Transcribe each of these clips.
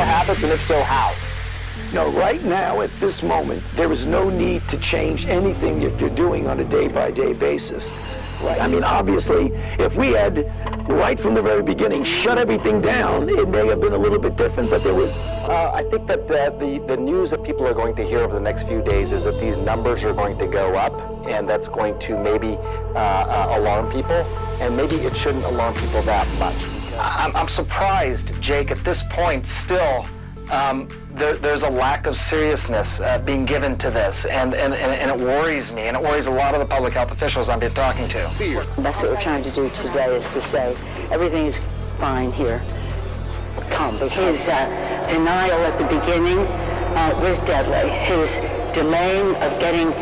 habits, and if so, how? No, right now, at this moment, there is no need to change anything that you're doing on a day-by-day basis. Right? I mean, obviously, if we had, right from the very beginning, shut everything down, it may have been a little bit different, but there was... I think that the news that people are going to hear over the next few days is that these numbers are going to go up, and that's going to maybe alarm people, and maybe it shouldn't alarm people that much. I'm surprised, Jake, at this point still, there's a lack of seriousness being given to this, and it worries me, and it worries a lot of the public health officials I've been talking to. Fear. That's what we're trying to do today, is to say everything is fine here. His denial at the beginning was deadly. His delaying of getting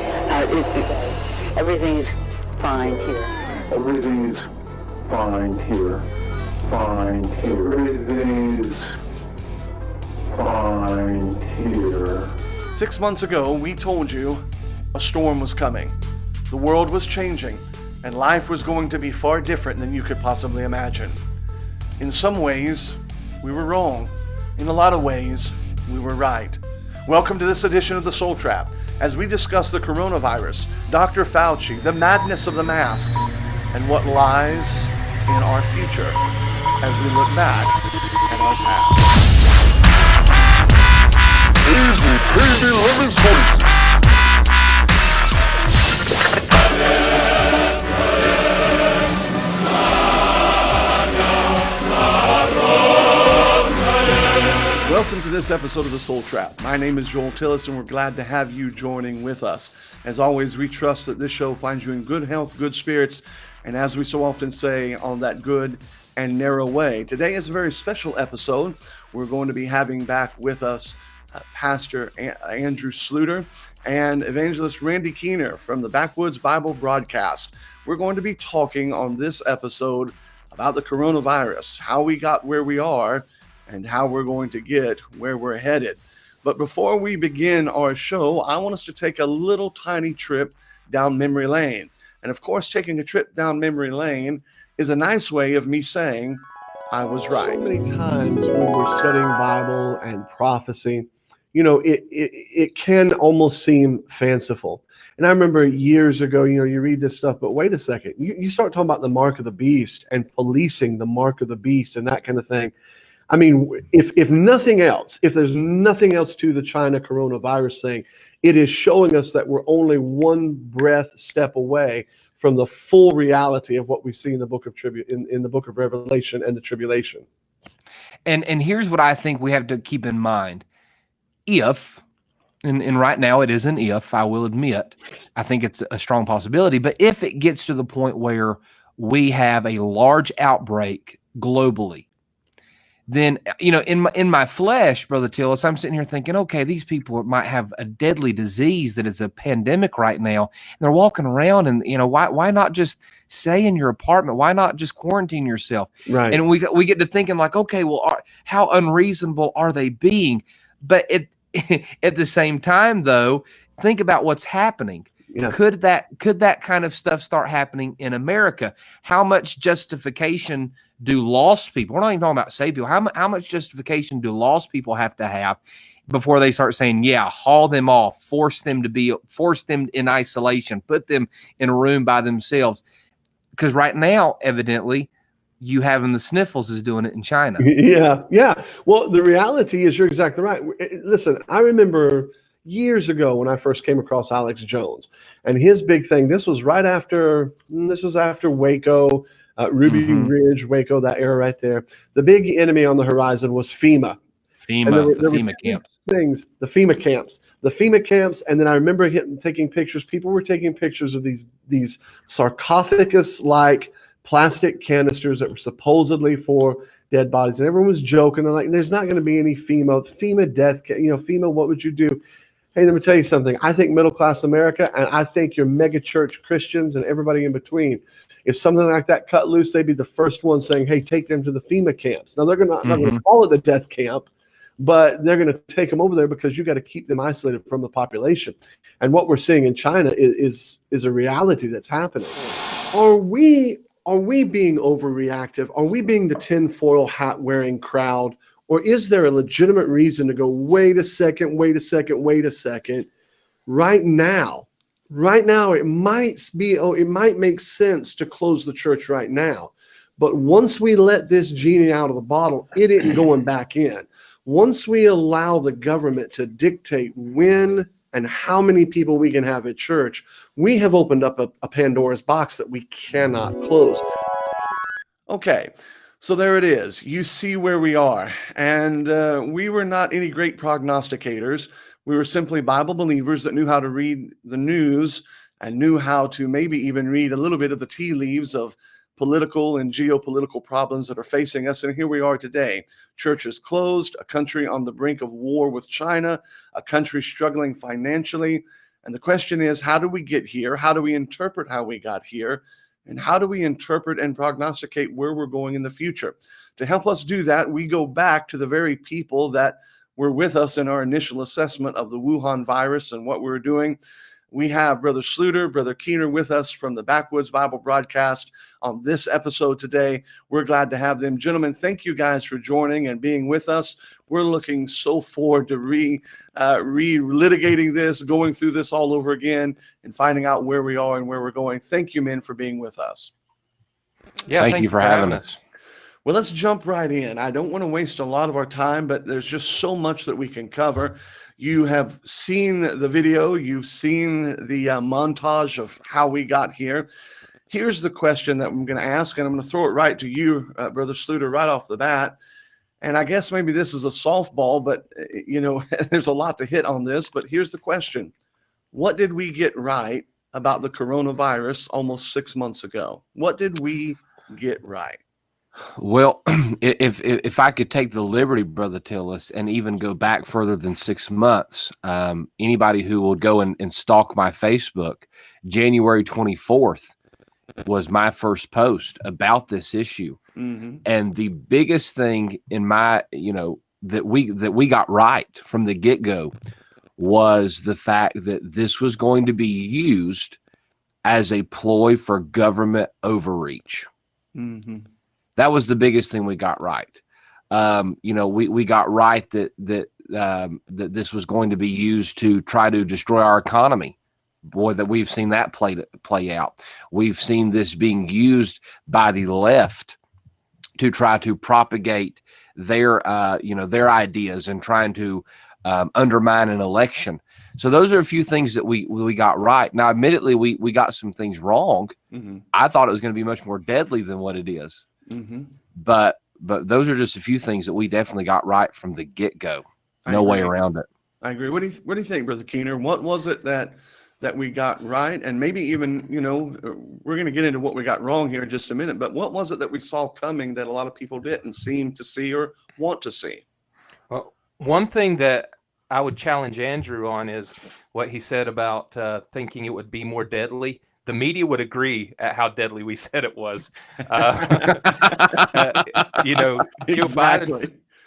everything is fine here. Everything is fine here. Fine here. Everything is fine here. 6 months ago, we told you a storm was coming. The world was changing, and life was going to be far different than you could possibly imagine. In some ways, we were wrong. In a lot of ways, we were right. Welcome to this edition of The Soul Trap, as we discuss the coronavirus, Dr. Fauci, the madness of the masks, and what lies in our future as we look back at our past. Welcome to this episode of The Soul Trap. My name is Joel Tillis, and we're glad to have you joining with us. As always, we trust that this show finds you in good health, good spirits, and as we so often say, on that good and narrow way. Today is a very special episode. We're going to be having back with us Pastor Andrew Sluder and Evangelist Randy Keener from the Backwoods Bible Broadcast. We're going to be talking on this episode about the coronavirus, how we got where we are, and how we're going to get where we're headed. But before we begin our show, I want us to take a little tiny trip down memory lane. And of course, taking a trip down memory lane is a nice way of me saying I was right. So many times when we're studying Bible and prophecy, you know, it can almost seem fanciful. And I remember years ago, you know, you read this stuff, but wait a second, you start talking about the mark of the beast and policing the mark of the beast and that kind of thing. I mean, if nothing else, if there's nothing else to the China coronavirus thing, it is showing us that we're only one breath step away from the full reality of what we see in the book of in the book of Revelation and the tribulation. And here's what I think we have to keep in mind. If, and right now it is an if, I will admit, I think it's a strong possibility, but if it gets to the point where we have a large outbreak globally, then, you know, in my flesh, Brother Tillis, I'm sitting here thinking, okay, these people might have a deadly disease that is a pandemic right now, and they're walking around, and, you know, why not just stay in your apartment? Why not just quarantine yourself? Right. And we get to thinking like, okay, well, how unreasonable are they being? But at the same time, though, think about what's happening. Yeah. Could that kind of stuff start happening in America? How much justification do lost people? We're not even talking about saved people. How much justification do lost people have to have before they start saying, yeah, haul them off, force them in isolation, put them in a room by themselves? Because right now, evidently, you having the sniffles is doing it in China. Yeah. Well, the reality is you're exactly right. Listen, I remember years ago when I first came across Alex Jones and his big thing. This was after Waco, Ruby Ridge, Waco, that era right there. The big enemy on the horizon was FEMA. The FEMA camps. And then I remember taking pictures. People were taking pictures of these sarcophagus-like plastic canisters that were supposedly for dead bodies. And everyone was joking. They're like, there's not going to be any FEMA death. FEMA, what would you do? Hey, let me tell you something. I think middle-class America, and I think your mega-church Christians and everybody in between, if something like that cut loose, they'd be the first one saying, hey, take them to the FEMA camps. Now, they're not going to call it the death camp, but they're going to take them over there because you got to keep them isolated from the population. And what we're seeing in China is a reality that's happening. Are we being overreactive? Are we being the tinfoil hat-wearing crowd? Or is there a legitimate reason to go, wait a second, right now, it might make sense to close the church right now. But once we let this genie out of the bottle, it ain't going back in. Once we allow the government to dictate when and how many people we can have at church, we have opened up a Pandora's box that we cannot close. Okay, so there it is. You see where we are. And we were not any great prognosticators. We were simply Bible believers that knew how to read the news and knew how to maybe even read a little bit of the tea leaves of political and geopolitical problems that are facing us. And here we are today. Churches closed, a country on the brink of war with China, a country struggling financially. And the question is, how do we get here? How do we interpret how we got here? And how do we interpret and prognosticate where we're going in the future? To help us do that, we go back to the very people that were with us in our initial assessment of the Wuhan virus and what we were doing. We have Brother Sluder, Brother Keener with us from the Backwoods Bible broadcast on this episode today. We're glad to have them. Gentlemen, thank you guys for joining and being with us. We're looking so forward to re-litigating this, going through this all over again, and finding out where we are and where we're going. Thank you, men, for being with us. Yeah, thank you for having us. Well, let's jump right in. I don't want to waste a lot of our time, but there's just so much that we can cover. You have seen the video. You've seen the montage of how we got here. Here's the question that I'm going to ask, and I'm going to throw it right to you, Brother Sluder, right off the bat. And I guess maybe this is a softball, but, there's a lot to hit on this. But here's the question. What did we get right about the coronavirus almost 6 months ago? What did we get right? Well, if I could take the liberty, Brother Tillis, and even go back further than 6 months, anybody who will go and stalk my Facebook, January 24th was my first post about this issue. Mm-hmm. And the biggest thing in my, that we got right from the get-go was the fact that this was going to be used as a ploy for government overreach. Mm-hmm. That was the biggest thing we got right. We got right that this was going to be used to try to destroy our economy. Boy, that we've seen that play out. We've seen this being used by the left to try to propagate their ideas and trying to undermine an election. So those are a few things that we got right. Now, admittedly, we got some things wrong. Mm-hmm. I thought it was going to be much more deadly than what it is. Mm-hmm. But those are just a few things that we definitely got right from the get-go. No way around it. I agree. What do you think, Brother Keener? What was it that we got right? And maybe even, we're going to get into what we got wrong here in just a minute, but what was it that we saw coming that a lot of people didn't seem to see or want to see? Well, one thing that I would challenge Andrew on is what he said about thinking it would be more deadly. The media would agree at how deadly we said it was. Exactly.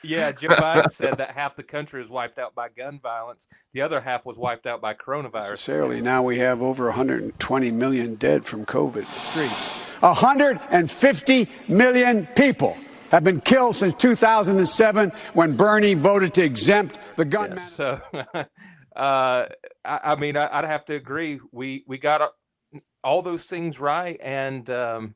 Joe Biden said that half the country was wiped out by gun violence. The other half was wiped out by coronavirus. Necessarily, now we have over 120 million dead from COVID streets. 150 million people have been killed since 2007 when Bernie voted to exempt the gun. Yes, so, I'd have to agree. We got all those things right. And, to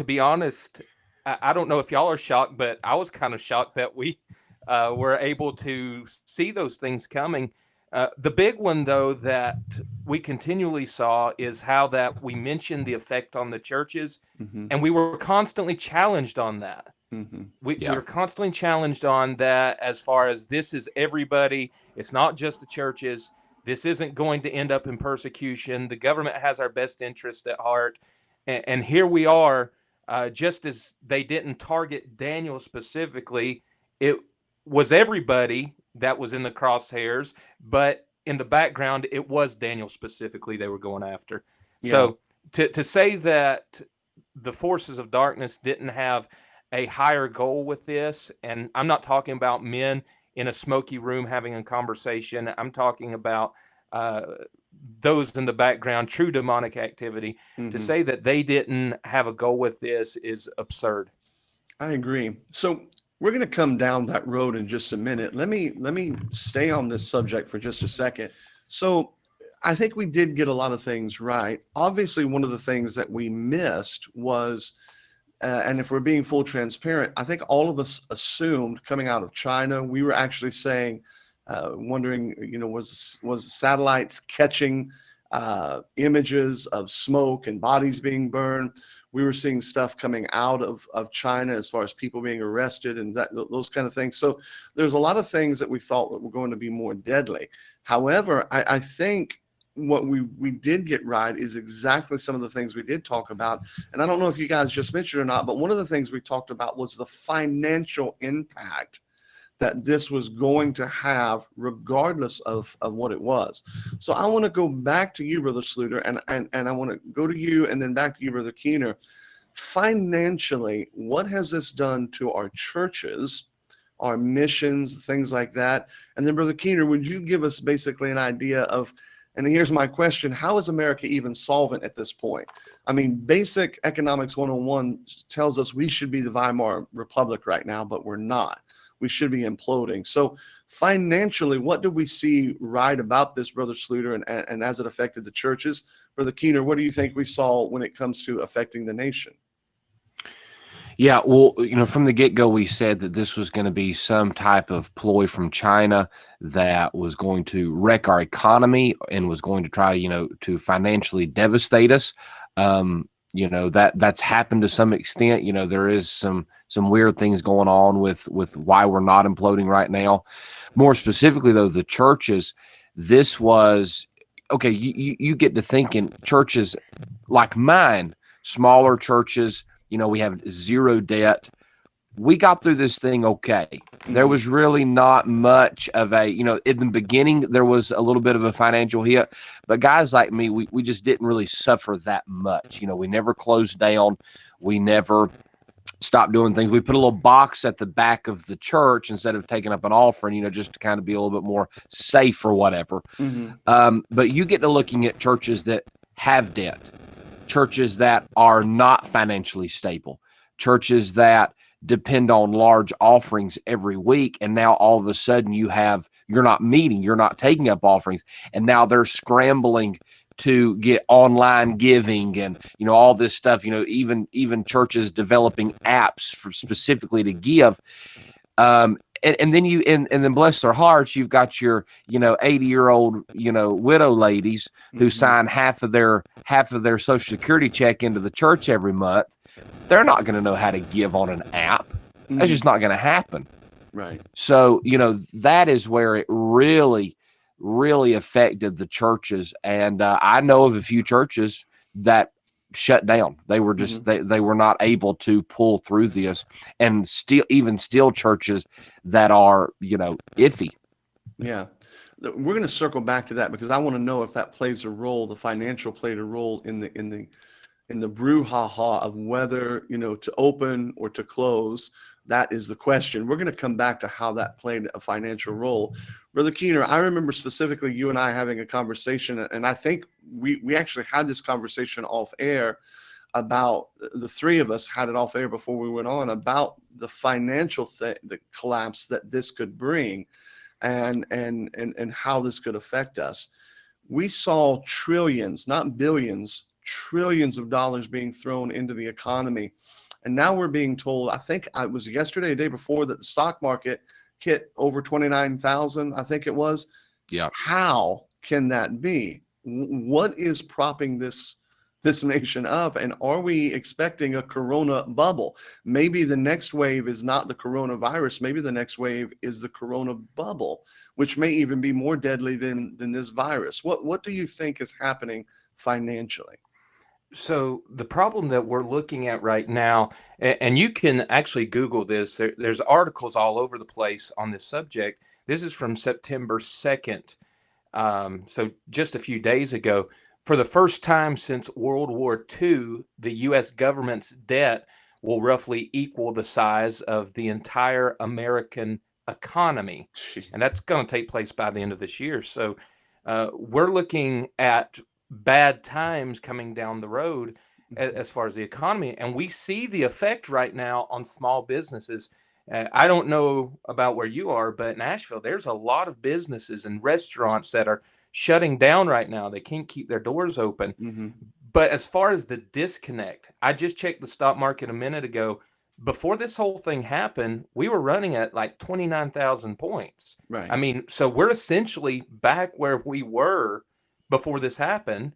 be honest, I don't know if y'all are shocked, but I was kind of shocked that we were able to see those things coming. The big one, though, that we continually saw is how that we mentioned the effect on the churches, mm-hmm. and we were constantly challenged on that. Mm-hmm. We were constantly challenged on that as far as this is everybody. It's not just the churches. This isn't going to end up in persecution. The government has our best interest at heart. And here we are, just as they didn't target Daniel specifically, it was everybody that was in the crosshairs, but in the background, it was Daniel specifically they were going after. Yeah. So to say that the forces of darkness didn't have a higher goal with this, and I'm not talking about men in a smoky room having a conversation. I'm talking about those in the background, true demonic activity. Mm-hmm. To say that they didn't have a goal with this is absurd. I agree. So We're going to come down that road in just a minute. Let me stay on this subject for just a second. So I think we did get a lot of things right. Obviously, one of the things that we missed was, and if we're being full transparent, I think all of us assumed coming out of China, we were actually saying, wondering, was satellites catching images of smoke and bodies being burned? We were seeing stuff coming out of China as far as people being arrested and those kind of things. So there's a lot of things that we thought were going to be more deadly. However, I think what we did get right is exactly some of the things we did talk about. And I don't know if you guys just mentioned or not, but one of the things we talked about was the financial impact that this was going to have regardless of what it was. So I want to go back to you, Brother Sluder, and I want to go to you and then back to you, Brother Keener. Financially, what has this done to our churches, our missions, things like that? And then, Brother Keener, would you give us basically an idea of, and here's my question, how is America even solvent at this point? I mean, basic economics 101 tells us we should be the Weimar Republic right now, but we're not. We should be imploding. So financially, what do we see right about this, Brother Sluder, and as it affected the churches? Brother Keener, what do you think we saw when it comes to affecting the nation? Yeah, well, from the get-go, we said that this was going to be some type of ploy from China that was going to wreck our economy and was going to try, to financially devastate us. That's happened to some extent. There is some weird things going on with why we're not imploding right now. More specifically, though, the churches, this was, okay, you get to thinking churches like mine, smaller churches, we have zero debt. We got through this thing okay. There was really not much of a, in the beginning, there was a little bit of a financial hit, but guys like me, we just didn't really suffer that much. We never closed down. We never stopped doing things. We put a little box at the back of the church instead of taking up an offering, just to kind of be a little bit more safe or whatever. Mm-hmm. But you get to looking at churches that have debt, churches that are not financially stable, churches that depend on large offerings every week, and now all of a sudden you're not taking up offerings, and now they're scrambling to get online giving and all this stuff. Even churches developing apps specifically to give. And then bless their hearts, you've got your 80-year-old widow ladies who sign half of their Social Security check into the church every month. They're not going to know how to give on an app. That's just not going to happen. Right. So that is where it really, really affected the churches. And I know of a few churches that shut down. They were just they were not able to pull through this, and still churches that are iffy. Yeah, we're going to circle back to that because I want to know if that plays a role. The financial played a role in the brouhaha of whether to open or to close. That is the question. We're going to come back to how that played a financial role. Brother Keener, I remember specifically you and I having a conversation, and I think we actually had this conversation off air about, the three of us had it off air before we went on, about the financial the collapse that this could bring and how this could affect us. We saw trillions, not billions, trillions of dollars being thrown into the economy. And now we're being told, I think it was yesterday, the day before, that the stock market hit over 29,000, I think it was. Yeah. How can that be? What is propping this nation up? And are we expecting a corona bubble? Maybe the next wave is not the coronavirus. Maybe the next wave is the corona bubble, which may even be more deadly than this virus. What do you think is happening financially? So the problem that we're looking at right now, and you can actually Google this, there's articles all over the place on this subject. This is from September 2nd. So just a few days ago. For the first time since World War II, the U.S. government's debt will roughly equal the size of the entire American economy. And that's going to take place by the end of this year. So we're looking at bad times coming down the road as far as the economy. And we see the effect right now on small businesses. I don't know about where you are, but in Nashville, there's a lot of businesses and restaurants that are shutting down right now. They can't keep their doors open. Mm-hmm. But as far as the disconnect, I just checked the stock market a minute ago. Before this whole thing happened, we were running at like 29,000 points. Right. I mean, so we're essentially back where we were before this happened.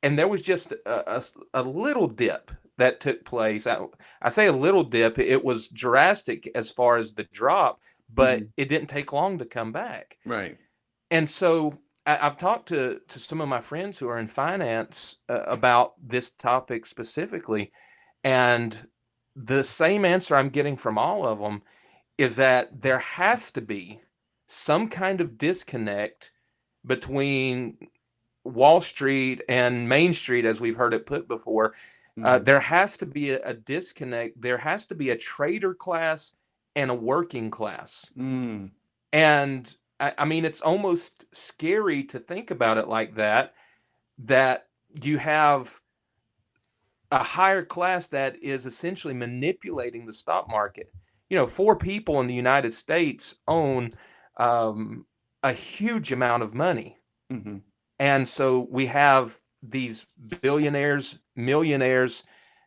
And there was just a little dip that took place. I say a little dip. It was drastic as far as the drop, but it didn't take long to come back. Right. And so I've talked to some of my friends who are in finance about this topic specifically, and the same answer I'm getting from all of them is that there has to be some kind of disconnect between Wall Street and Main Street, as we've heard it put before. There has to be a disconnect. There has to be a trader class and a working class. And I mean, it's almost scary to think about it like that you have a higher class that is essentially manipulating the stock market. 4 people in the United States own a huge amount of money. And so we have these billionaires, millionaires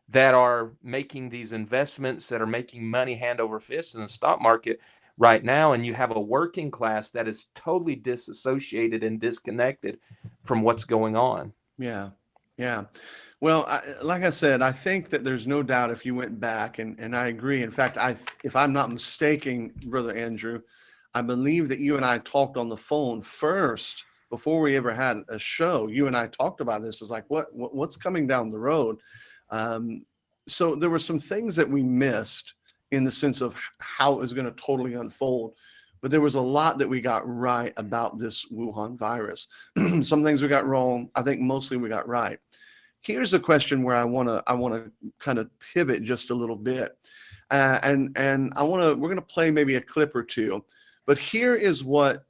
that are making these investments, that are making money hand over fist in the stock market right now. And you have a working class that is totally disassociated and disconnected from what's going on. Yeah. Yeah. Well, like I said, I think that there's no doubt if you went back, and I agree. In fact, if I'm not mistaken, Brother Andrew, I believe that you and I talked on the phone first before we ever had a show. You and I talked about this. It's like, what's coming down the road? So there were some things that we missed in the sense of how it was going to totally unfold. But there was a lot that we got right about this Wuhan virus. Some things we got wrong. I think mostly we got right. Here's a question where I want to kind of pivot just a little bit, and we're going to play maybe a clip or two. But here's what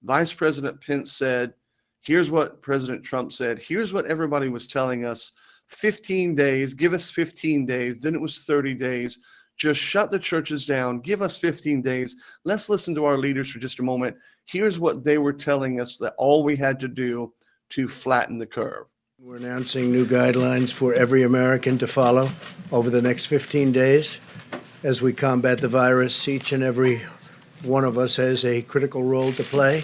Vice President Pence said. Here's what President Trump said. Here's what everybody was telling us. 15 days. Give us 15 days. Then it was 30 days. Just shut the churches down. Give us 15 days. Let's listen to our leaders for just a moment. Here's what they were telling us that all we had to do to flatten the curve. We're announcing new guidelines for every American to follow over the next 15 days as we combat the virus. Each and every one of us has a critical role to play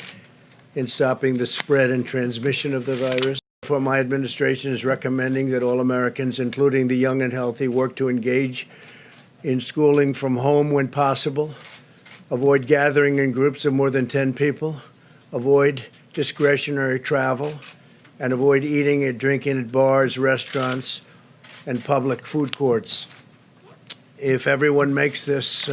in stopping the spread and transmission of the virus. For my administration is recommending that all Americans, including the young and healthy, work to engage in schooling from home when possible, avoid gathering in groups of more than 10 people, avoid discretionary travel, and avoid eating and drinking at bars, restaurants, and public food courts. If everyone makes this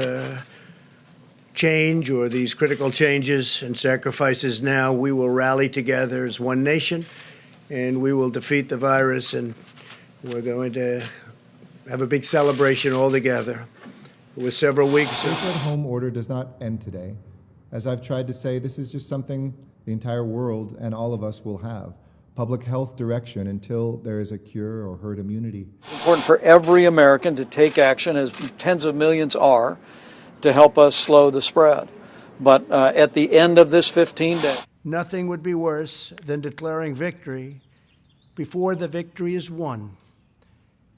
change or these critical changes and sacrifices now, we will rally together as one nation, and we will defeat the virus, and we're going to have a big celebration all together. It was several weeks. The stay-at-home order does not end today. As I've tried to say, this is just something the entire world and all of us will have. Public health direction until there is a cure or herd immunity. It's important for every American to take action, as tens of millions are, to help us slow the spread. But at the end of this 15 days, nothing would be worse than declaring victory before the victory is won.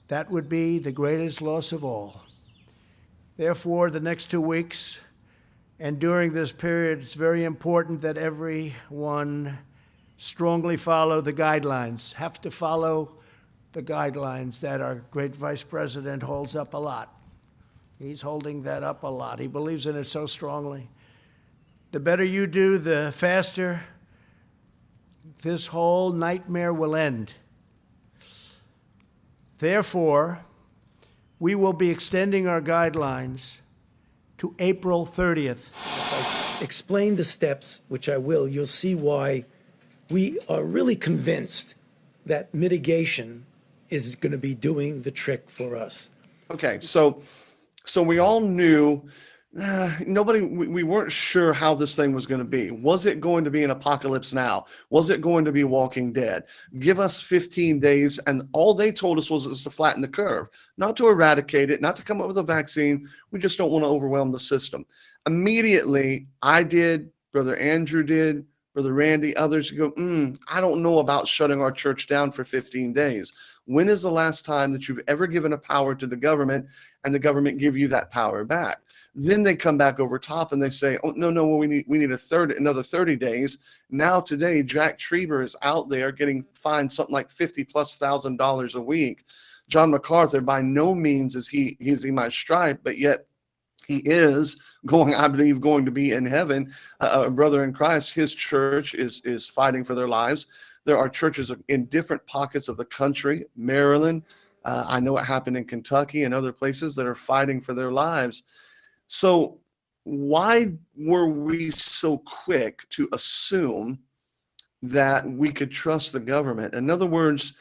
That would be the greatest loss of all. Therefore, the next 2 weeks and during this period, it's very important that everyone strongly follow the guidelines, have to follow the guidelines that our great Vice President holds up a lot. He's holding that up a lot. He believes in it so strongly. The better you do, the faster this whole nightmare will end. Therefore, we will be extending our guidelines to April 30th. If I explain the steps, which I will, you'll see why we are really convinced that mitigation is going to be doing the trick for us. Okay, so we all knew we weren't sure how this thing was going to be. Was it going to be an apocalypse now? Was it going to be Walking Dead? Give us 15 days. And all they told us was to flatten the curve, not to eradicate it, not to come up with a vaccine. We just don't want to overwhelm the system. Immediately, I did, Brother Andrew did, Brother Randy, others go, I don't know about shutting our church down for 15 days. When is the last time that you've ever given a power to the government and the government give you that power back? Then they come back over top and they say, oh, no, well, we need another 30 days. Now today, Jack Trieber is out there getting fined something like $50,000+ a week. John MacArthur, by no means is he my stripe, but yet he is going, I believe, going to be in heaven. A brother in Christ, his church is fighting for their lives. There are churches in different pockets of the country, Maryland. I know it happened in Kentucky and other places that are fighting for their lives. So why were we so quick to assume that we could trust the government? In other words,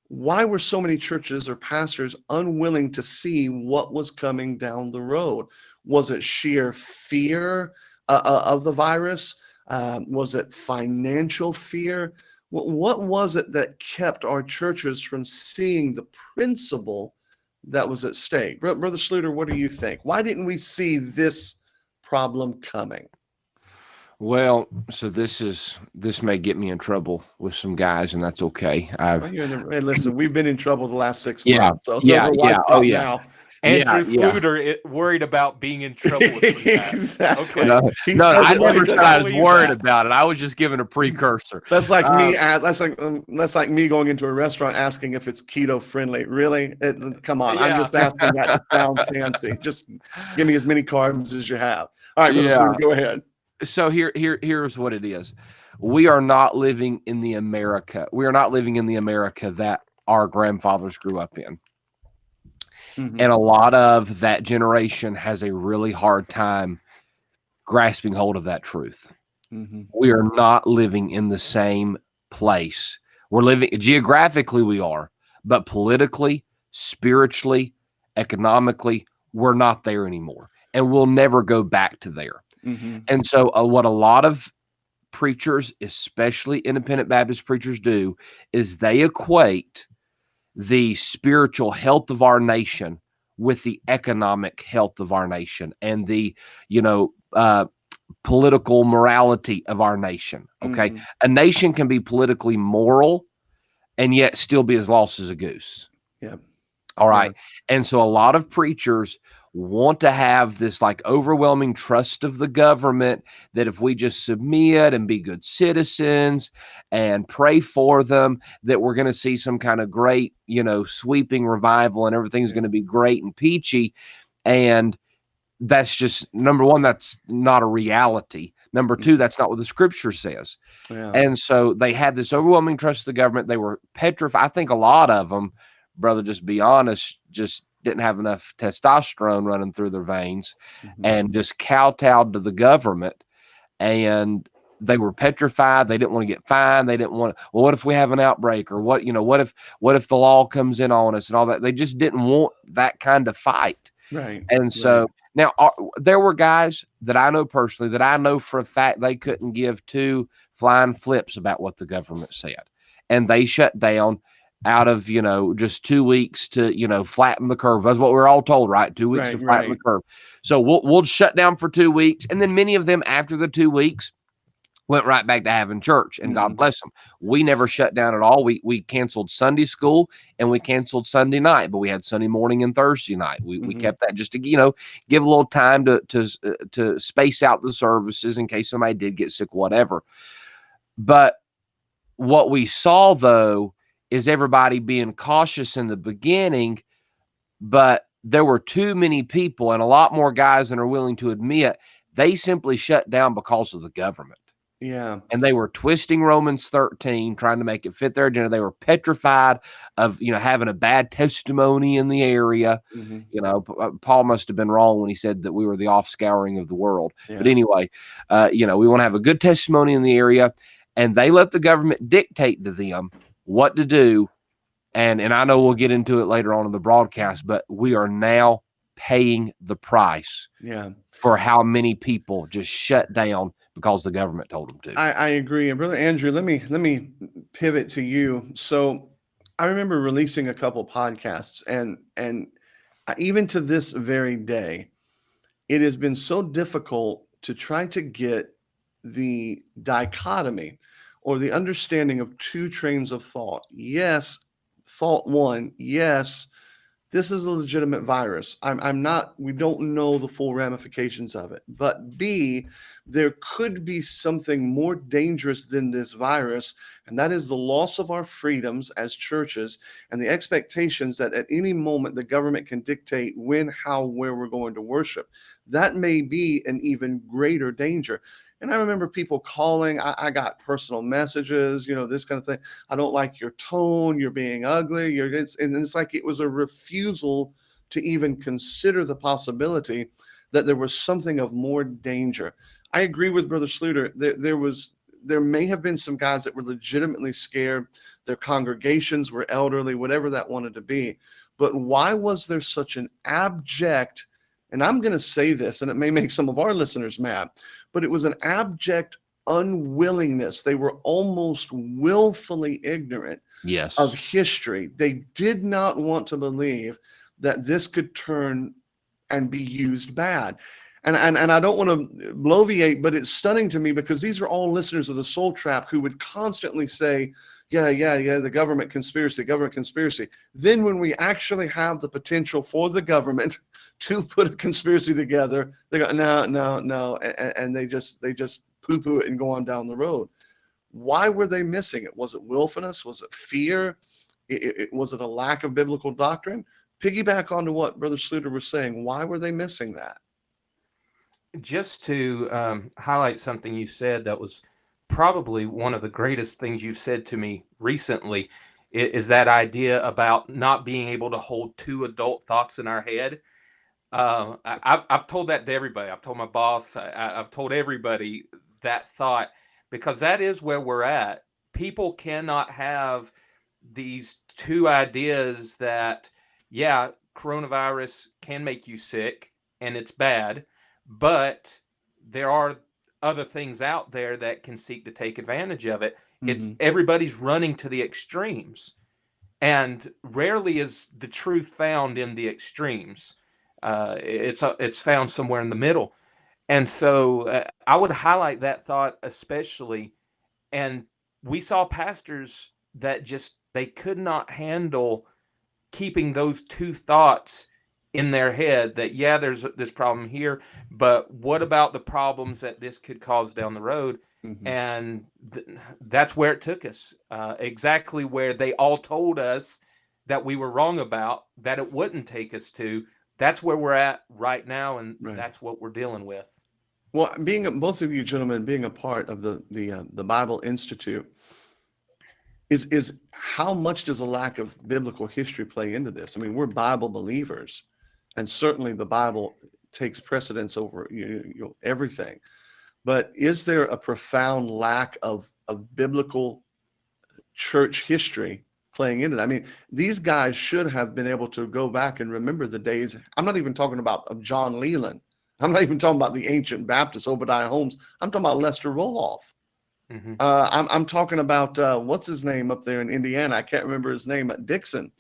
why were so many churches or pastors unwilling to see what was coming down the road? Was it sheer fear of the virus? Was it financial fear? What was it that kept our churches from seeing the principle that was at stake? Brother Sluder, what do you think? Why didn't we see this problem coming? Well, so this may get me in trouble with some guys, and that's okay. Hey, listen, we've been in trouble the last 6 Yeah, months. So yeah. Oh, yeah. Now. Andrew Sluder worried about being in trouble with some guys. Exactly. No, I never said I was worried that. about it. I was just giving a precursor. That's like me. That's like me going into a restaurant asking if it's keto friendly. Really? Come on. I'm just asking that to sound fancy. Just give me as many carbs as you have. All right, Brother Sluder, go ahead. So here's what it is. We are not living in the America. We are not living in the America that our grandfathers grew up in. Mm-hmm. And a lot of that generation has a really hard time grasping hold of that truth. Mm-hmm. We are not living in the same place. We're living geographically, we are, but politically, spiritually, economically, we're not there anymore. And we'll never go back to there. Mm-hmm. And so what a lot of preachers, especially independent Baptist preachers, do is they equate the spiritual health of our nation with the economic health of our nation and the, political morality of our nation. Okay. Mm-hmm. A nation can be politically moral and yet still be as lost as a goose. Yeah. All right. Yeah. And so a lot of preachers want to have this like overwhelming trust of the government that if we just submit and be good citizens and pray for them, that we're going to see some kind of great, sweeping revival and everything's going to be great and peachy. And that's just, number one, that's not a reality. Number two, that's not what the scripture says. Yeah. And so they had this overwhelming trust of the government. They were petrified. I think a lot of them, brother, just be honest, just didn't have enough testosterone running through their veins and just kowtowed to the government. And they were petrified. They didn't want to get fined. They didn't want, well, what if we have an outbreak or what if the law comes in on us and all that? They just didn't want that kind of fight. Right. And so now there were guys that I know personally that I know for a fact they couldn't give two flying flips about what the government said. And they shut down out of, just 2 weeks to, flatten the curve. That's what we're all told, right? 2 weeks to flatten the curve. So we'll shut down for 2 weeks. And then many of them after the 2 weeks went right back to having church, and God bless them. We never shut down at all. We canceled Sunday school and we canceled Sunday night, but we had Sunday morning and Thursday night. We kept that just to, give a little time to space out the services in case somebody did get sick, whatever. But what we saw though, is everybody being cautious in the beginning, but there were too many people and a lot more guys than are willing to admit they simply shut down because of the government. Yeah. And they were twisting Romans 13, trying to make it fit their agenda. They were petrified of, having a bad testimony in the area. Mm-hmm. Paul must have been wrong when he said that we were the offscouring of the world. Yeah. But anyway, we want to have a good testimony in the area. And they let the government dictate to them what to do. And I know we'll get into it later on in the broadcast, but we are now paying the price Yeah. for how many people just shut down because the government told them to. I agree. And Brother Andrew, let me pivot to you. So I remember releasing a couple podcasts, and even to this very day, it has been so difficult to try to get the dichotomy or the understanding of two trains of thought. Yes, thought one, yes, this is a legitimate virus. I'm not, we don't know the full ramifications of it. But B, there could be something more dangerous than this virus, and that is the loss of our freedoms as churches and the expectations that at any moment the government can dictate when, how, where we're going to worship. That may be an even greater danger. And I remember people calling, I got personal messages, this kind of thing. I don't like your tone. You're being ugly. And it's like it was a refusal to even consider the possibility that there was something of more danger. I agree with Brother Sluder. There may have been some guys that were legitimately scared. Their congregations were elderly, whatever that wanted to be. But why was there such an abject, and I'm going to say this, and it may make some of our listeners mad, but it was an abject unwillingness. They were almost willfully ignorant of history. They did not want to believe that this could turn and be used bad. And I don't want to bloviate, but it's stunning to me because these are all listeners of the Soul Trap who would constantly say, yeah, the government conspiracy. Then when we actually have the potential for the government to put a conspiracy together, they go, no, and they just poo-poo it and go on down the road. Why were they missing it? Was it willfulness? Was it fear? Was it a lack of biblical doctrine? Piggyback onto what Brother Sluder was saying. Why were they missing that? Just to highlight something you said that was probably one of the greatest things you've said to me recently is that idea about not being able to hold two adult thoughts in our head. I've told that to everybody. I've told my boss. I've told everybody that thought, because that is where we're at. People cannot have these two ideas that, yeah, coronavirus can make you sick and it's bad, but there are other things out there that can seek to take advantage of it. It's everybody's running to the extremes, and rarely is the truth found in the extremes. It's found somewhere in the middle. And so I would highlight that thought especially. And we saw pastors that they could not handle keeping those two thoughts in their head, that, yeah, there's this problem here, but what about the problems that this could cause down the road? And that's where it took us, exactly where they all told us that we were wrong about, that it wouldn't take us to. That's where we're at right now, and that's what we're dealing with. Well, both of you gentlemen being a part of the Bible Institute, is how much does a lack of biblical history play into this? I mean, we're Bible believers, and certainly the Bible takes precedence over everything. But is there a profound lack of biblical church history playing into that? I mean, these guys should have been able to go back and remember the days. I'm not even talking about John Leland. I'm not even talking about the ancient Baptist Obadiah Holmes. I'm talking about Lester Roloff. I'm talking about what's his name up there in Indiana? I can't remember his name. Dixon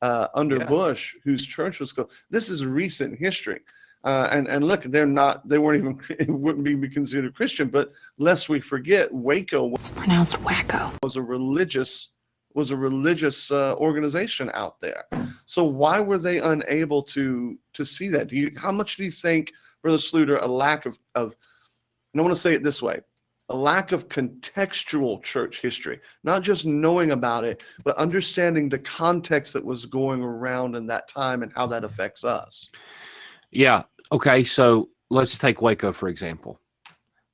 under Bush, whose church was called. This is recent history. And look, they weren't even, it wouldn't be considered Christian, but lest we forget, Waco, it's pronounced wacko, was a religious organization out there. So why were they unable to see that? How much do you think, Brother Sluder, a lack of, and I want to say it this way, a lack of contextual church history, not just knowing about it, but understanding the context that was going around in that time and how that affects us? Yeah. Okay. So let's take Waco, for example.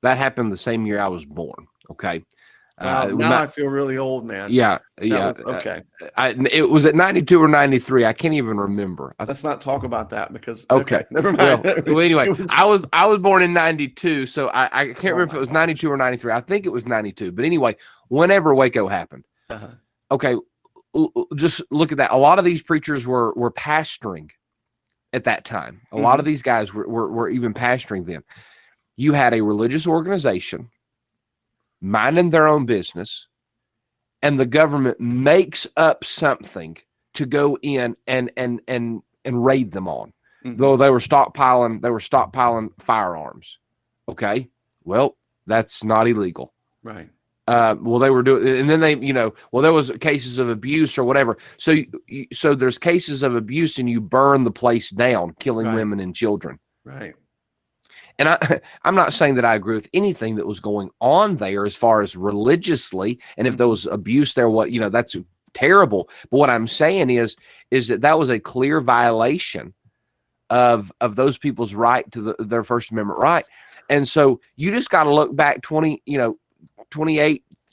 That happened the same year I was born. Okay. Now I feel really old, man. Yeah. Okay. It was at 92 or 93. I can't even remember. Let's not talk about that because. Okay. Never mind. Well, anyway, I was born in 92. So I can't remember if it was 92 or 93. I think it was 92. But anyway, whenever Waco happened. Okay. Just look at that. A lot of these preachers were pastoring at that time. A lot of these guys were even pastoring then. You had a religious organization minding their own business, and the government makes up something to go in and raid them on. Though they were stockpiling firearms. Okay, well, that's not illegal. Right. Well, they were doing, and then they, there was cases of abuse or whatever. So there's cases of abuse, and you burn the place down, killing women and children. Right. And I'm not saying that I agree with anything that was going on there as far as religiously, and if there was abuse there, that's terrible. But what I'm saying is that was a clear violation of those people's right to their First Amendment right. And so you just got to look back 28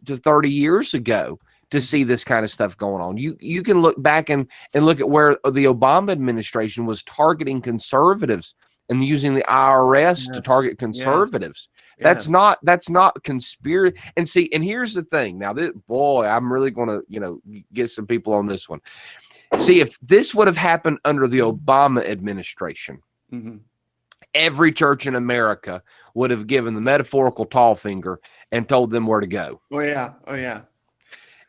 to 30 years ago to see this kind of stuff going on. You can look back and look at where the Obama administration was targeting conservatives and using the IRS to target conservatives. That's not conspiracy. And see, and here's the thing. Now, I'm really going to, get some people on this one. See, if this would have happened under the Obama administration, every church in America would have given the metaphorical tall finger and told them where to go. Oh, yeah.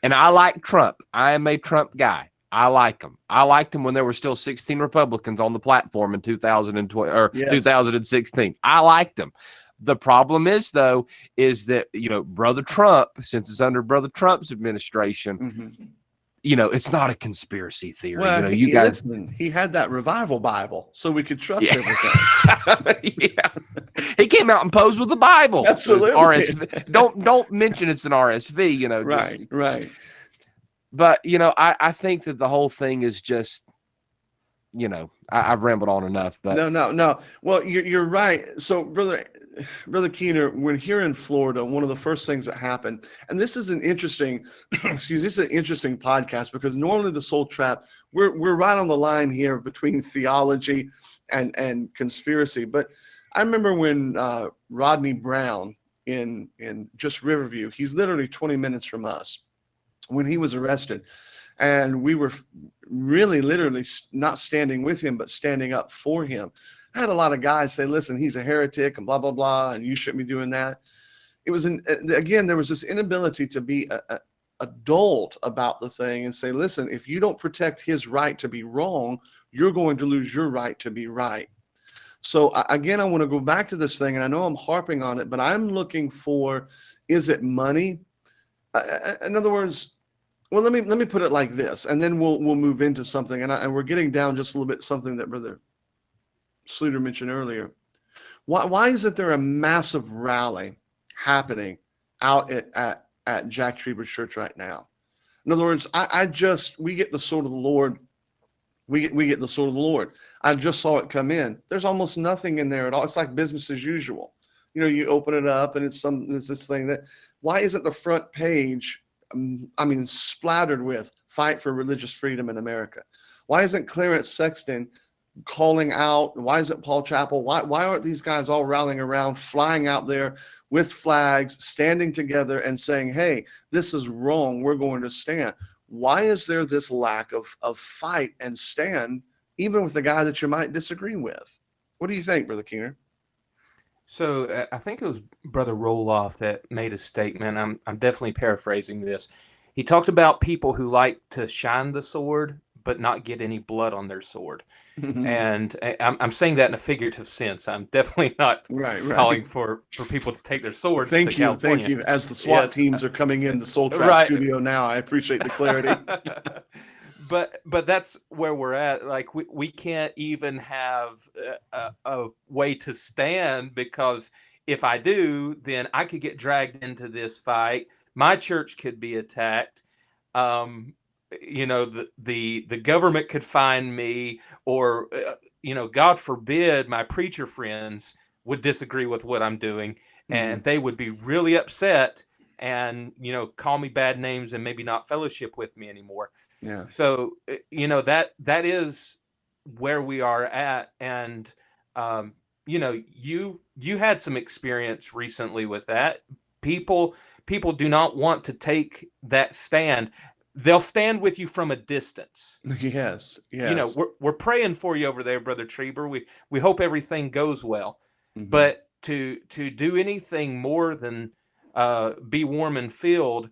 And I like Trump. I am a Trump guy. I like him. I liked him when there were still 16 Republicans on the platform in 2012 or 2016. I liked him. The problem is, though, is that, Brother Trump, since it's under Brother Trump's administration, it's not a conspiracy theory. Well, you guys. Listen, he had that revival Bible, so we could trust everything. He came out and posed with the Bible. Absolutely. RSV. Don't mention it's an RSV. Right. But I think that the whole thing is just, I've rambled on enough. But no. Well, you're right. So, Brother Keener, when here in Florida, one of the first things that happened, and this is an interesting, this is an interesting podcast, because normally the Soul Trap, we're right on the line here between theology and conspiracy. But I remember when Rodney Brown in just Riverview, he's literally 20 minutes from us, when he was arrested, and we were really literally not standing with him, but standing up for him. I had a lot of guys say, listen, he's a heretic and blah, blah, blah, and you shouldn't be doing that. It was, again, there was this inability to be an adult about the thing and say, listen, if you don't protect his right to be wrong, you're going to lose your right to be right. So again, I want to go back to this thing, and I know I'm harping on it, but I'm looking for, is it money? In other words, well, let me put it like this, and then we'll move into something, and we're getting down just a little bit, something that Brother Sluder mentioned earlier. Why isn't there a massive rally happening out at Jack Treber's church right now? In other words, we get the sword of the Lord. We get the sword of the Lord. I just saw it come in. There's almost nothing in there at all. It's like business as usual. You open it up and it's this thing that. Why isn't the front page, splattered with fight for religious freedom in America? Why isn't Clarence Sexton calling out? Why isn't Paul Chappell? Why aren't these guys all rallying around, flying out there with flags, standing together and saying, hey, this is wrong, we're going to stand? Why is there this lack of fight and stand, even with the guy that you might disagree with? What do you think, Brother Keener? So I think it was Brother Roloff that made a statement. I'm definitely paraphrasing this. He talked about people who like to shine the sword but not get any blood on their sword. And I'm saying that in a figurative sense. I'm definitely not calling for people to take their swords to California. Thank you. As the SWAT teams are coming in the Soul Trap studio now, I appreciate the clarity. But that's where we're at. Like we can't even have a way to stand, because if I do, then I could get dragged into this fight. My church could be attacked. The government could find me, or God forbid, my preacher friends would disagree with what I'm doing, and they would be really upset and call me bad names and maybe not fellowship with me anymore. Yeah. So that is where we are at, and you had some experience recently with that. People do not want to take that stand. they'll stand with you from a distance. Yes. You know, we're praying for you over there, Brother Trieber. We hope everything goes well. Mhm. But to do anything more than be warm and filled,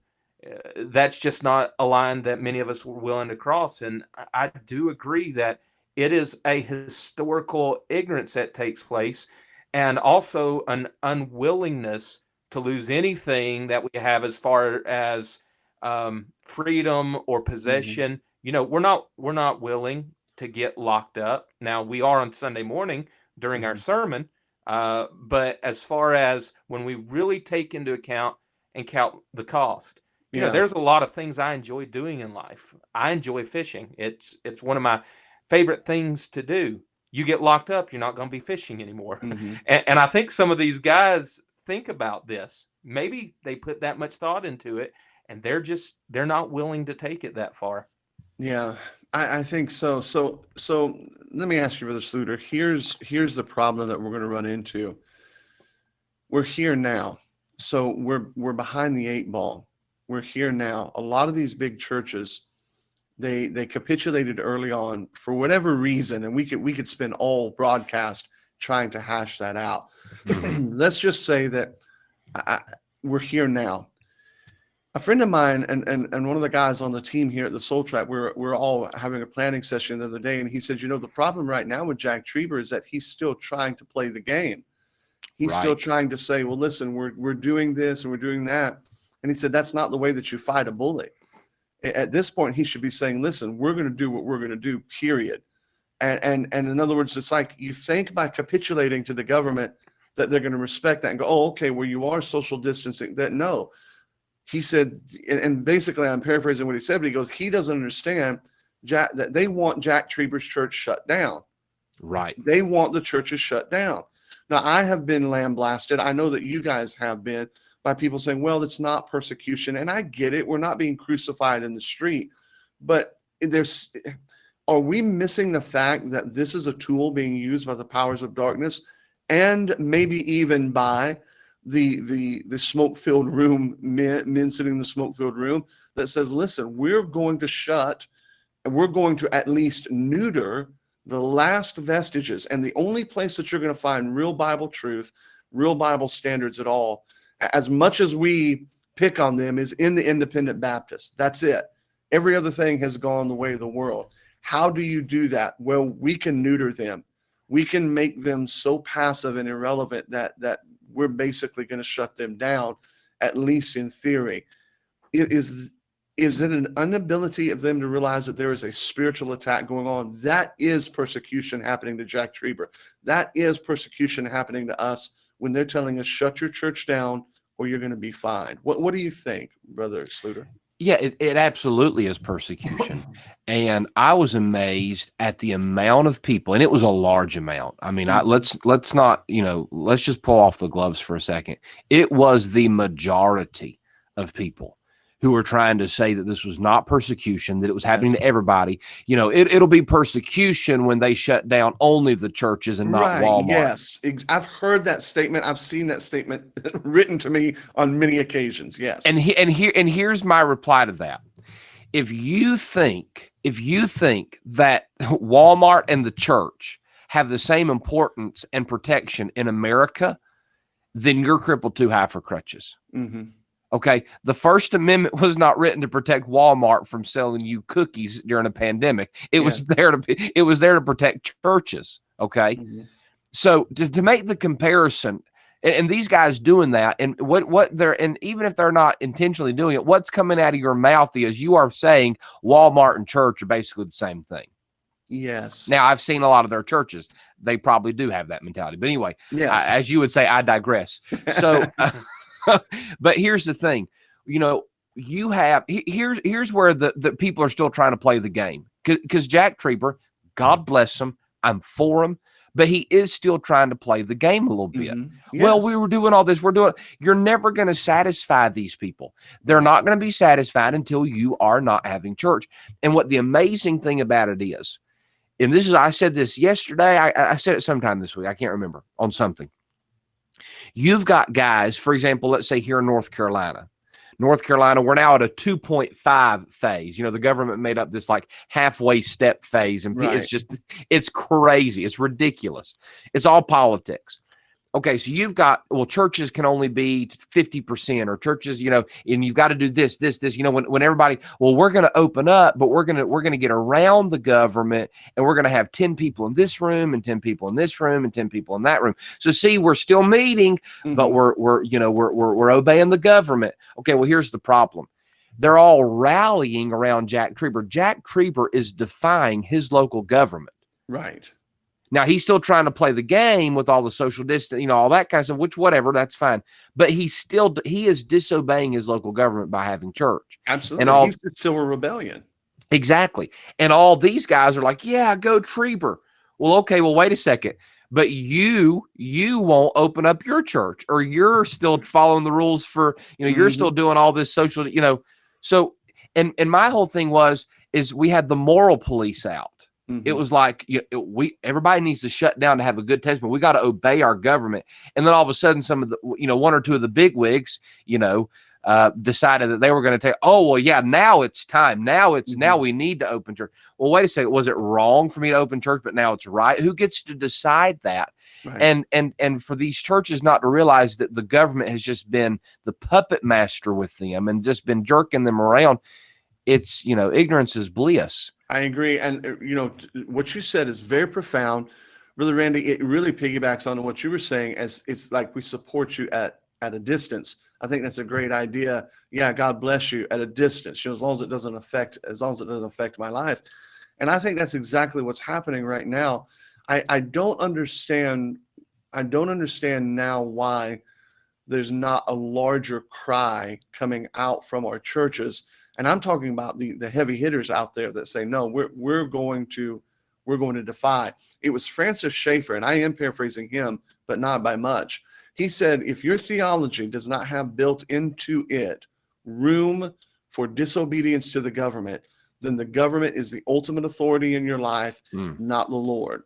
that's just not a line that many of us were willing to cross. And I do agree that it is a historical ignorance that takes place, and also an unwillingness to lose anything that we have as far as freedom or possession. You know, we're not willing to get locked up. Now, we are on Sunday morning during our sermon, but as far as when we really take into account and count the cost, you know, there's a lot of things I enjoy doing in life. I enjoy fishing. It's one of my favorite things to do. You get locked up, you're not going to be fishing anymore. And I think some of these guys think about this. Maybe they put that much thought into it, and they're not willing to take it that far. Yeah, I think so. So let me ask you, Brother Sluder. Here's the problem that we're going to run into. We're here now, so we're behind the 8 ball. We're here now. A lot of these big churches, they capitulated early on for whatever reason, and we could spend all broadcast trying to hash that out. Let's just say that we're here now. A friend of mine and one of the guys on the team here at the Soul Trap, we're all having a planning session the other day, and he said, you know, the problem right now with Jack Trieber is that he's still trying to play the game. He's still trying to say, well, listen, we're doing this and we're doing that. And he said, that's not the way that you fight a bully. At this point, he should be saying, listen, we're going to do what we're going to do, period. And in other words, it's like you think by capitulating to the government that they're going to respect that and go, oh, okay, well, you are social distancing. That no. He said, and basically I'm paraphrasing what he said, but he goes, he doesn't understand that they want Jack Trieber's church shut down. Right. They want the churches shut down. Now, I have been lambasted. I know that you guys have been, by people saying, well, it's not persecution. And I get it. We're not being crucified in the street. But are we missing the fact that this is a tool being used by the powers of darkness, and maybe even by the smoke-filled room, men sitting in the smoke-filled room, that says, listen, we're going to shut, and we're going to at least neuter the last vestiges. And the only place that you're going to find real Bible truth, real Bible standards at all, as much as we pick on them, is in the independent Baptists. That's it. Every other thing has gone the way of the world. How do you do that? Well, we can neuter them. We can make them so passive and irrelevant that we're basically going to shut them down, at least in theory. Is it an inability of them to realize that there is a spiritual attack going on? That is persecution happening to Jack Trieber. That is persecution happening to us when they're telling us, shut your church down or you're going to be fined. What do you think, Brother Sluder? Yeah, it absolutely is persecution. And I was amazed at the amount of people, and it was a large amount. I mean, let's not, let's just pull off the gloves for a second. It was the majority of people who were trying to say that this was not persecution, that it was happening to everybody. It'll be persecution when they shut down only the churches and not Walmart. Yes, I've heard that statement. I've seen that statement written to me on many occasions. Yes. And here's my reply to that. If you think that Walmart and the church have the same importance and protection in America, then you're crippled too high for crutches. Mm-hmm. Okay, the First Amendment was not written to protect Walmart from selling you cookies during a pandemic. It was there to protect churches. Okay, so to make the comparison, and these guys doing that, and what they're, and even if they're not intentionally doing it, what's coming out of your mouth is you are saying Walmart and church are basically the same thing. Yes. Now, I've seen a lot of their churches; they probably do have that mentality. But anyway, as you would say, I digress. So. But here's the thing, you have here's where the people are still trying to play the game, because Jack Trieber, God bless him, I'm for him, but he is still trying to play the game a little bit. Yes. Well, we were doing all this. You're never going to satisfy these people. They're not going to be satisfied until you are not having church. And what the amazing thing about it is, and this is, I said this yesterday, I said it sometime this week, I can't remember, on something. You've got guys, for example, let's say here in North Carolina, North Carolina, we're now at a 2.5 phase. The government made up this like halfway step phase, and Right. it's crazy. It's ridiculous. It's all politics. Okay, so you've got, churches can only be 50%, or churches, and you've got to do this, when everybody, we're going to open up, but we're going to get around the government, and we're going to have 10 people in this room and 10 people in this room and 10 people in that room. So see, we're still meeting, but we're obeying the government. Okay, well, here's the problem. They're all rallying around Jack Trieber. Jack Trieber is defying his local government. Right. Now, he's still trying to play the game with all the social distance, all that kind of stuff, which whatever, that's fine. But he is disobeying his local government by having church. Absolutely. And he's the civil rebellion. Exactly. And all these guys are like, yeah, go Trieber. Well, okay, wait a second. But you won't open up your church, or you're still following the rules for, you're still doing all this social, So, and my whole thing is we had the moral police out. It was like everybody needs to shut down to have a good testament. We got to obey our government. And then all of a sudden, some of the one or two of the bigwigs, decided that they were going to take. Oh well, yeah. Now it's time. Now we need to open church. Well, wait a second. Was it wrong for me to open church? But now it's right. Who gets to decide that? Right. And for these churches not to realize that the government has just been the puppet master with them and just been jerking them around. It's ignorance is bliss. I agree. And, what you said is very profound. Really, Randy, it really piggybacks on what you were saying, as it's like we support you at a distance. I think that's a great idea. Yeah, God bless you at a distance, as long as it doesn't affect my life. And I think that's exactly what's happening right now. I don't understand now why there's not a larger cry coming out from our churches. And I'm talking about the heavy hitters out there that say, no, we're going to defy. It was Francis Schaeffer, and I am paraphrasing him, but not by much. He said, if your theology does not have built into it room for disobedience to the government, then the government is the ultimate authority in your life, not the Lord.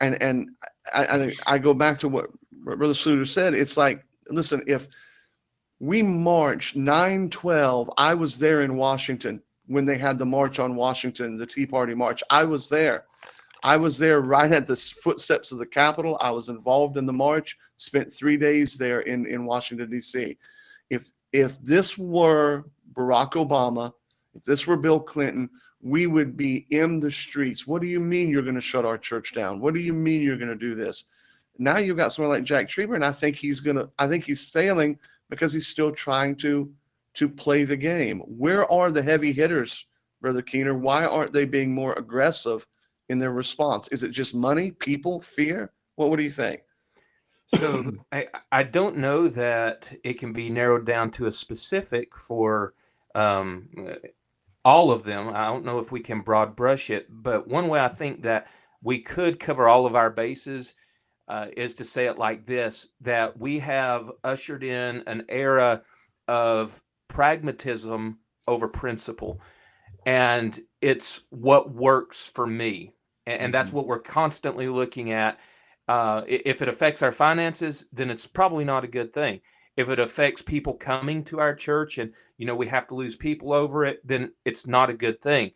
And I go back to what Brother Sluder said. It's like, listen, if we marched 9/12. I was there in Washington when they had the march on Washington, the Tea Party march. I was there. I was there right at the footsteps of the Capitol. I was involved in the march, spent 3 days there in Washington, D.C. If this were Barack Obama, if this were Bill Clinton, we would be in the streets. What do you mean you're going to shut our church down? What do you mean you're going to do this? Now you've got someone like Jack Trieber, and I think he's failing because he's still trying to play the game. Where are the heavy hitters, Brother Keener? Why aren't they being more aggressive in their response? Is it just money, people, fear? What do you think? So I don't know that it can be narrowed down to a specific for all of them. I don't know if we can broad brush it, but one way I think that we could cover all of our bases is to say it like this, that we have ushered in an era of pragmatism over principle. And it's what works for me. And that's what we're constantly looking at. If it affects our finances, then it's probably not a good thing. If it affects people coming to our church and, we have to lose people over it, then it's not a good thing.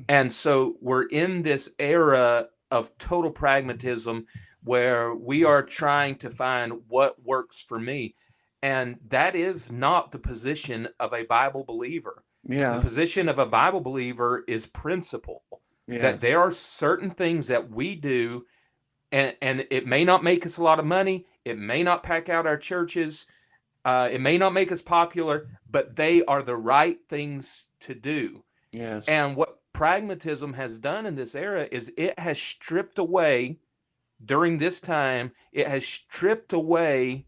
And so we're in this era of total pragmatism where we are trying to find what works for me. And that is not the position of a Bible believer. Yeah. The position of a Bible believer is principle. Yes. That there are certain things that we do, and it may not make us a lot of money. It may not pack out our churches. It may not make us popular, but they are the right things to do. Yes. And what pragmatism has done in this era is it has stripped away, during this time, it has stripped away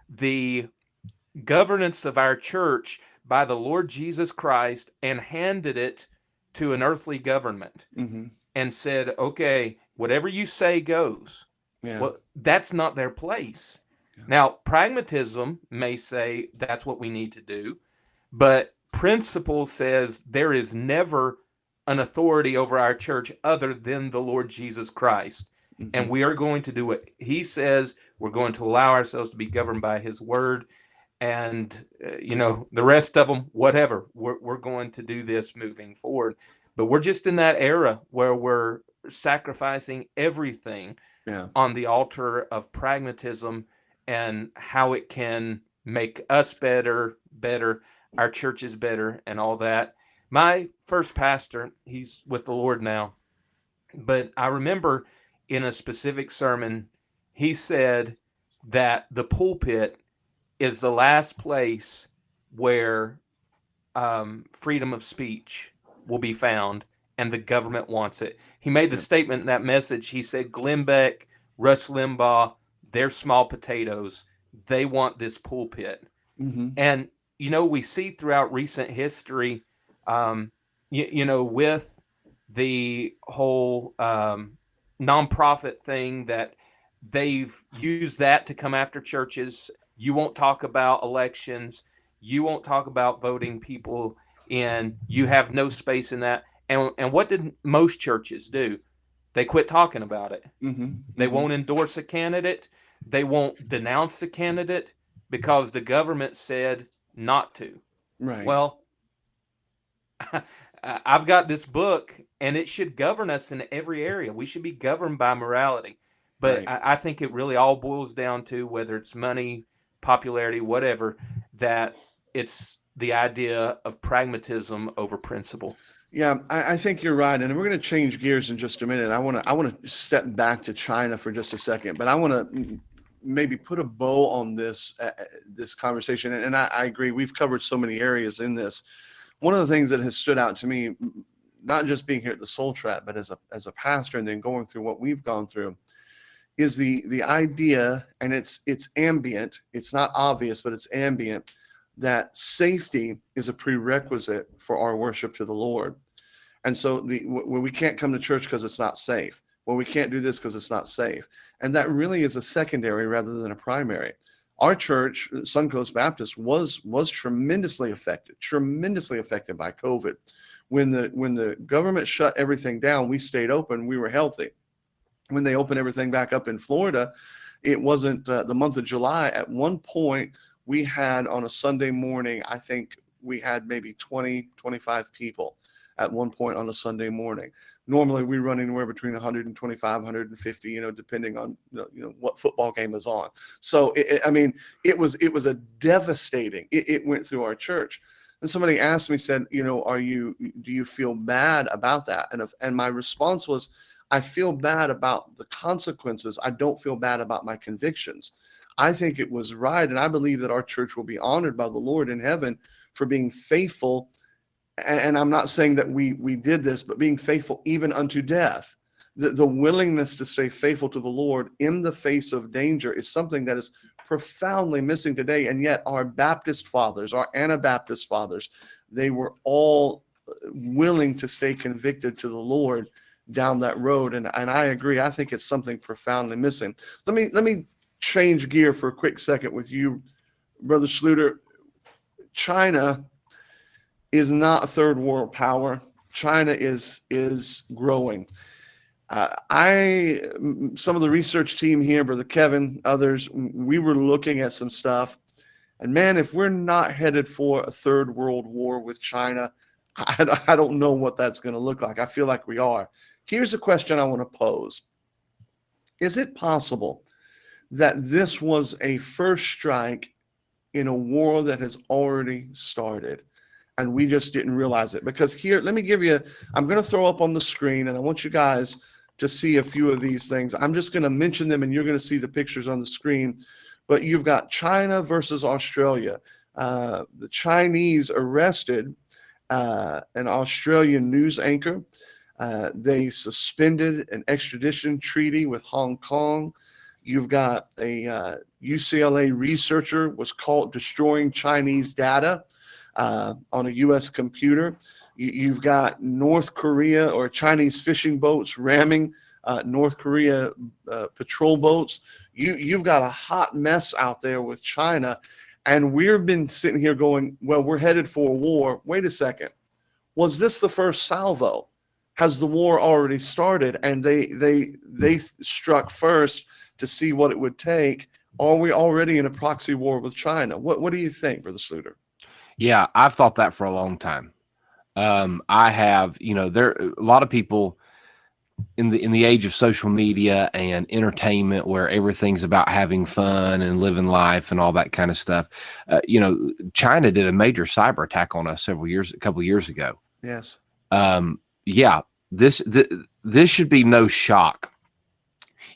the governance of our church by the Lord Jesus Christ and handed it to an earthly government and said, okay, whatever you say goes. Yeah. Well, that's not their place. Yeah. Now, pragmatism may say that's what we need to do, but principle says there is never an authority over our church other than the Lord Jesus Christ. And we are going to do what he says. We're going to allow ourselves to be governed by his word. and the rest of them, whatever. We're going to do this moving forward, but we're just in that era where we're sacrificing everything on the altar of pragmatism and how it can make us better, our churches better, and all that. My first pastor, he's with the Lord now, but I remember in a specific sermon, he said that the pulpit is the last place where freedom of speech will be found, and the government wants it. He made the statement in that message. He said, Glenn Beck, Rush Limbaugh, they're small potatoes. They want this pulpit. And, we see throughout recent history, with the whole nonprofit thing, that they've used that to come after churches. You won't talk about elections. You won't talk about voting people in. You have no space in that. And what did most churches do? They quit talking about it. They won't endorse a candidate. They won't denounce the candidate because the government said not to. Right. Well, I've got this book, and it should govern us in every area. We should be governed by morality. But I think it really all boils down to, whether it's money, popularity, whatever, that it's the idea of pragmatism over principle. Yeah, I think you're right, and we're going to change gears in just a minute. I want to step back to China for just a second, but I want to maybe put a bow on this conversation. And I agree, we've covered so many areas in this. One of the things that has stood out to me, not just being here at the Soul Trap, but as a pastor, and then going through what we've gone through, is the idea, and it's ambient. It's not obvious, but it's ambient, that safety is a prerequisite for our worship to the Lord. And so when we can't come to church because it's not safe, well, we can't do this because it's not safe. And that really is a secondary rather than a primary. Our church, Suncoast Baptist, was tremendously affected by COVID. When the government shut everything down, we stayed open, we were healthy. When they opened everything back up in Florida, it wasn't the month of July. At one point, we had on a Sunday morning, I think we had maybe 20, 25 people at one point on a Sunday morning. Normally we run anywhere between 125, 150, depending on what football game is on. So it was a devastating. It went through our church. And somebody asked me, said, do you feel bad about that? And my response was, I feel bad about the consequences. I don't feel bad about my convictions. I think it was right, and I believe that our church will be honored by the Lord in heaven for being faithful. And I'm not saying that we did this, but being faithful even unto death. The willingness to stay faithful to the Lord in the face of danger is something that is profoundly missing today. And yet our Baptist fathers, our Anabaptist fathers, they were all willing to stay convicted to the Lord down that road. And I agree. I think it's something profoundly missing. Let me change gear for a quick second with you, Brother Sluder. China is not a third world power. China is growing. Some of the research team here, Brother Kevin, others, we were looking at some stuff. And man, if we're not headed for a third world war with China, I don't know what that's going to look like. I feel like we are. Here's a question I want to pose. Is it possible that this was a first strike in a war that has already started and we just didn't realize it? Because here, let me give you, I'm going to throw up on the screen, and I want you guys to see a few of these things. I'm just going to mention them, and you're going to see the pictures on the screen. But you've got China versus Australia. The Chinese arrested an Australian news anchor. They suspended an extradition treaty with Hong Kong. You've got a UCLA researcher was caught destroying Chinese data on a U.S. computer. You've got North Korea or Chinese fishing boats ramming North Korea patrol boats. You've got a hot mess out there with China. And we've been sitting here going, well, we're headed for a war. Wait a second. Was this the first salvo? Has the war already started? And they struck first to see what it would take. Or are we already in a proxy war with China? What do you think, Brother Sluder? Yeah, I've thought that for a long time. I have, there a lot of people in the age of social media and entertainment, where everything's about having fun and living life and all that kind of stuff. China did a major cyber attack on us a couple of years ago. Yes. Yeah, this should be no shock.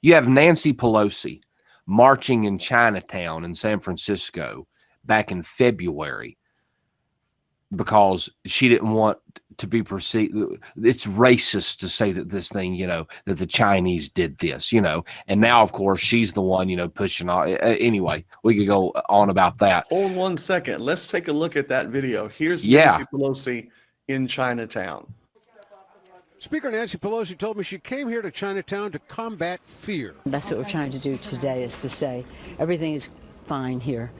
You have Nancy Pelosi marching in Chinatown in San Francisco back in February because she didn't want to be perceived. It's racist to say that this thing, that the Chinese did this, and now, of course, she's the one, pushing on. Anyway, we could go on about that. Hold 1 second. Let's take a look at that video. Here's Nancy Pelosi in Chinatown. Speaker Nancy Pelosi told me she came here to Chinatown to combat fear. That's what we're trying to do today, is to say everything is fine here.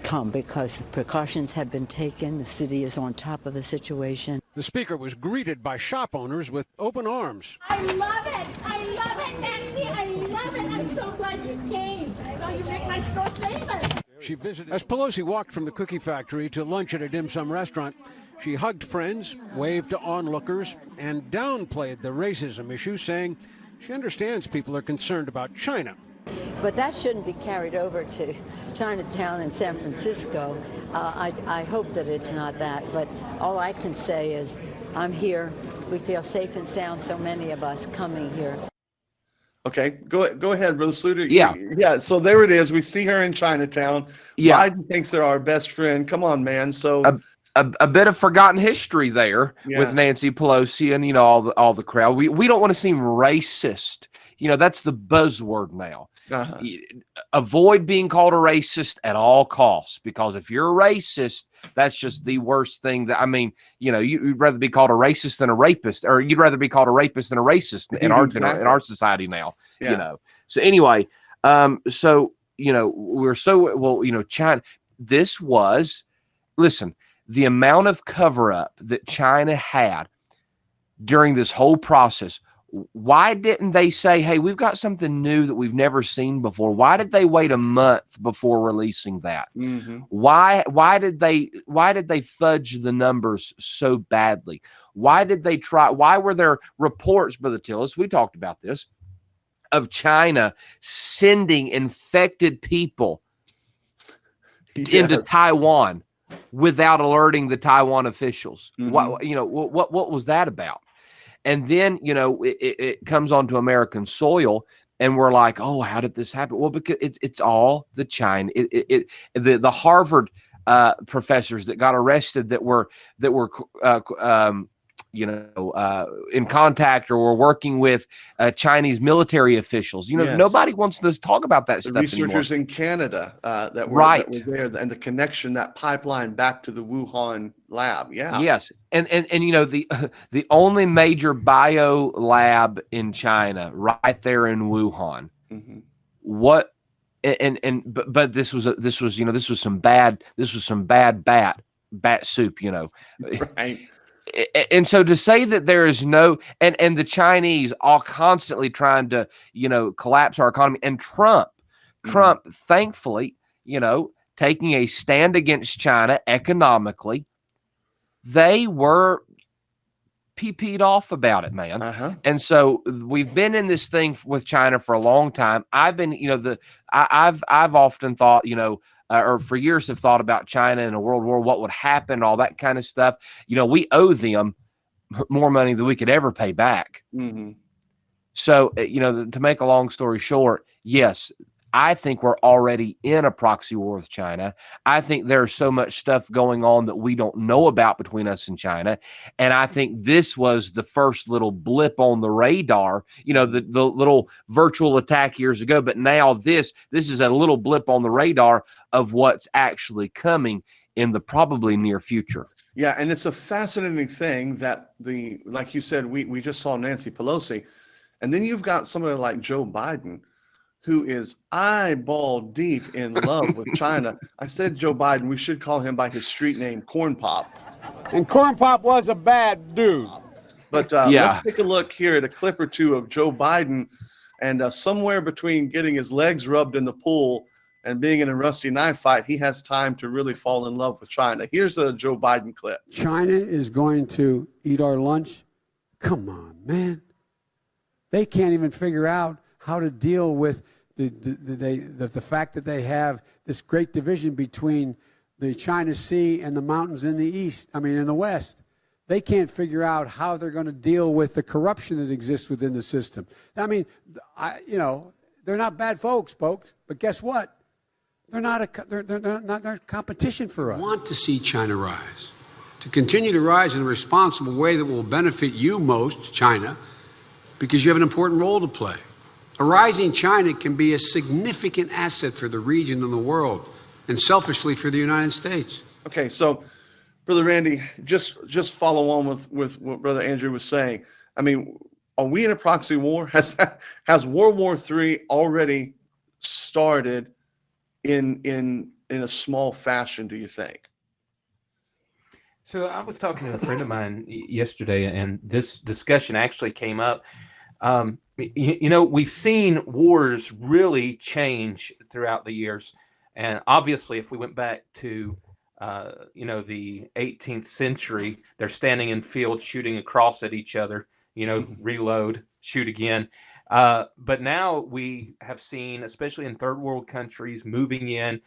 Come, because precautions have been taken. The city is on top of the situation. The speaker was greeted by shop owners with open arms. I love it. I love it, Nancy. I love it. I'm so glad you came. You make my store famous. She visited. As Pelosi walked from the cookie factory to lunch at a dim sum restaurant, she hugged friends, waved to onlookers, and downplayed the racism issue, saying she understands people are concerned about China. But that shouldn't be carried over to Chinatown and San Francisco. I hope that it's not that, but all I can say is I'm here. We feel safe and sound, so many of us coming here. Okay, go ahead, Brother Sluder. Yeah. So there it is. We see her in Chinatown. Yeah. Biden thinks they're our best friend. Come on, man. So a bit of forgotten history there with Nancy Pelosi and all the crowd. We don't want to seem racist. That's the buzzword now. Uh-huh. Avoid being called a racist at all costs, because if you're a racist, that's just the worst thing. You'd rather be called a racist than a rapist, or you'd rather be called a rapist than a racist in our society now. So anyway, China. This was, listen, the amount of cover up that China had during this whole process. Why didn't they say, hey, we've got something new that we've never seen before? Why did they wait a month before releasing that? Mm-hmm. Why did they fudge the numbers so badly? Why were there reports, Brother Tillis, we talked about this, of China sending infected people into Taiwan without alerting the Taiwan officials? Mm-hmm. What was that about? And then, it comes onto American soil, and we're like, oh, how did this happen? Well, because it's all the China, the Harvard professors that got arrested that were in contact or were working with Chinese military officials. Nobody wants to talk about that stuff anymore. The researchers in Canada that were there, and the connection, that pipeline back to the Wuhan lab. Yeah. Yes. And the only major bio lab in China, right there in Wuhan. Mm-hmm. What? But this was some bad bat soup. Right. And so to say that there is no, and the Chinese all constantly trying to, collapse our economy, and Trump, thankfully, taking a stand against China economically, they were PP'd off about it, man. Uh-huh. And so we've been in this thing with China for a long time. I've been, I've often thought, or for years have thought about China in a world war, what would happen, all that kind of stuff. We owe them more money than we could ever pay back. Mm-hmm. So, to make a long story short, yes, I think we're already in a proxy war with China. I think there's so much stuff going on that we don't know about between us and China. And I think this was the first little blip on the radar, the little virtual attack years ago. But now this is a little blip on the radar of what's actually coming in the probably near future. Yeah. And it's a fascinating thing that like you said, we just saw Nancy Pelosi, and then you've got somebody like Joe Biden, who is eyeball deep in love with China. I said Joe Biden, we should call him by his street name, Corn Pop. And Corn Pop was a bad dude. But let's take a look here at a clip or two of Joe Biden And somewhere between getting his legs rubbed in the pool and being in a rusty knife fight, he has time to really fall in love with China. Here's a Joe Biden clip. China is going to eat our lunch? Come on, man. They can't even figure out how to deal with the fact that they have this great division between the China Sea and the mountains in the west. They can't figure out how they're going to deal with the corruption that exists within the system. I mean, they're not bad folks, but guess what? They're not competition for us. We want to see China rise, to continue to rise in a responsible way that will benefit you most, China, because you have an important role to play. A rising China can be a significant asset for the region and the world, and selfishly for the United States. Okay, so Brother Randy, just follow on with what Brother Andrew was saying. I mean, are we in a proxy war? Has World War III already started in a small fashion, do you think? So I was talking to a friend of mine yesterday, and this discussion actually came up. We've seen wars really change throughout the years. And obviously, if we went back to, the 18th century, they're standing in fields shooting across at each other, reload, shoot again. But now we have seen, especially in third world countries, moving in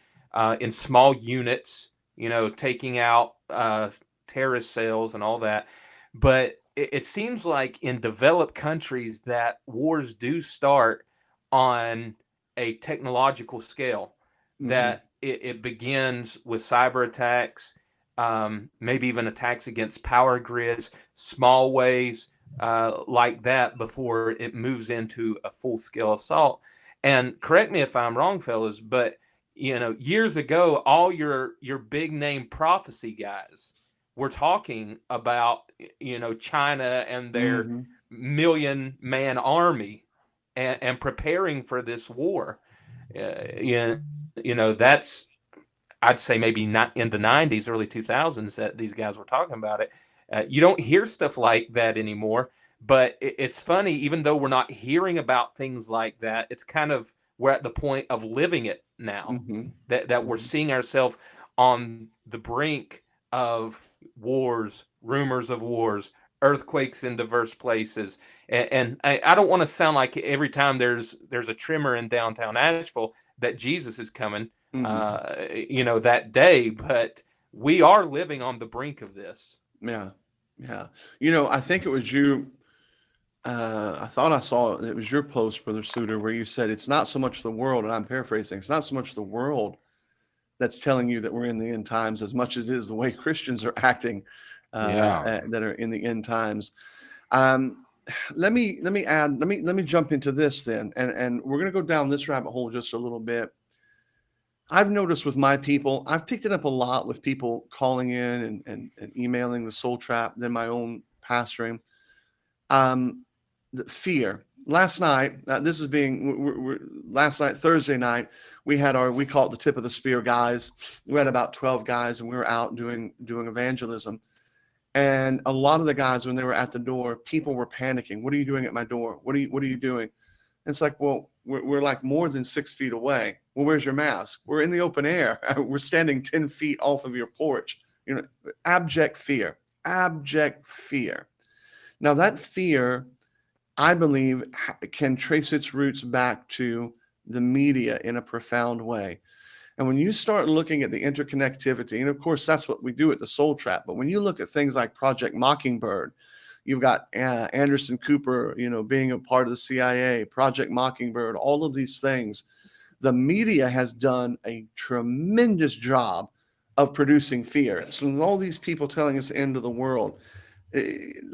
small units, taking out terrorist cells and all that. But it seems like in developed countries that wars do start on a technological scale, that it begins with cyber attacks, maybe even attacks against power grids, small ways like that before it moves into a full-scale assault. And correct me if I'm wrong, fellas, but years ago, all your big name prophecy guys were talking about China and their million-man army and preparing for this war. That's, I'd say maybe not in the 90s, early 2000s that these guys were talking about it. You don't hear stuff like that anymore, but it's funny, even though we're not hearing about things like that, it's kind of, we're at the point of living it now, that we're seeing ourselves on the brink of wars, rumors of wars, earthquakes in diverse places. And I don't want to sound like every time there's a tremor in downtown Asheville that Jesus is coming, that day, but we are living on the brink of this. Yeah. I think it was you. I thought I saw it was your post, Brother Sluder, where you said it's not so much the world, and I'm paraphrasing, it's not so much the world that's telling you that we're in the end times as much as it is the way Christians are acting that are in the end times. Let me jump into this then, and we're going to go down this rabbit hole just a little bit. I've noticed with my people, I've picked it up a lot with people calling in and emailing the Soul Trap, then my own pastoring. The fear. Last night, last night, Thursday night, we call it the tip of the spear guys. We had about 12 guys, and we were out doing evangelism. And a lot of the guys, when they were at the door, people were panicking. What are you doing at my door? What are you doing? And it's like, well, we're like more than 6 feet away. Well, where's your mask? We're in the open air. We're standing 10 feet off of your porch. Abject fear. Now that fear, I believe, can trace its roots back to the media in a profound way. And when you start looking at the interconnectivity, and of course that's what we do at the Soul Trap, but when you look at things like Project Mockingbird, you've got Anderson Cooper, being a part of the CIA, Project Mockingbird, all of these things, the media has done a tremendous job of producing fear. So with all these people telling us the end of the world,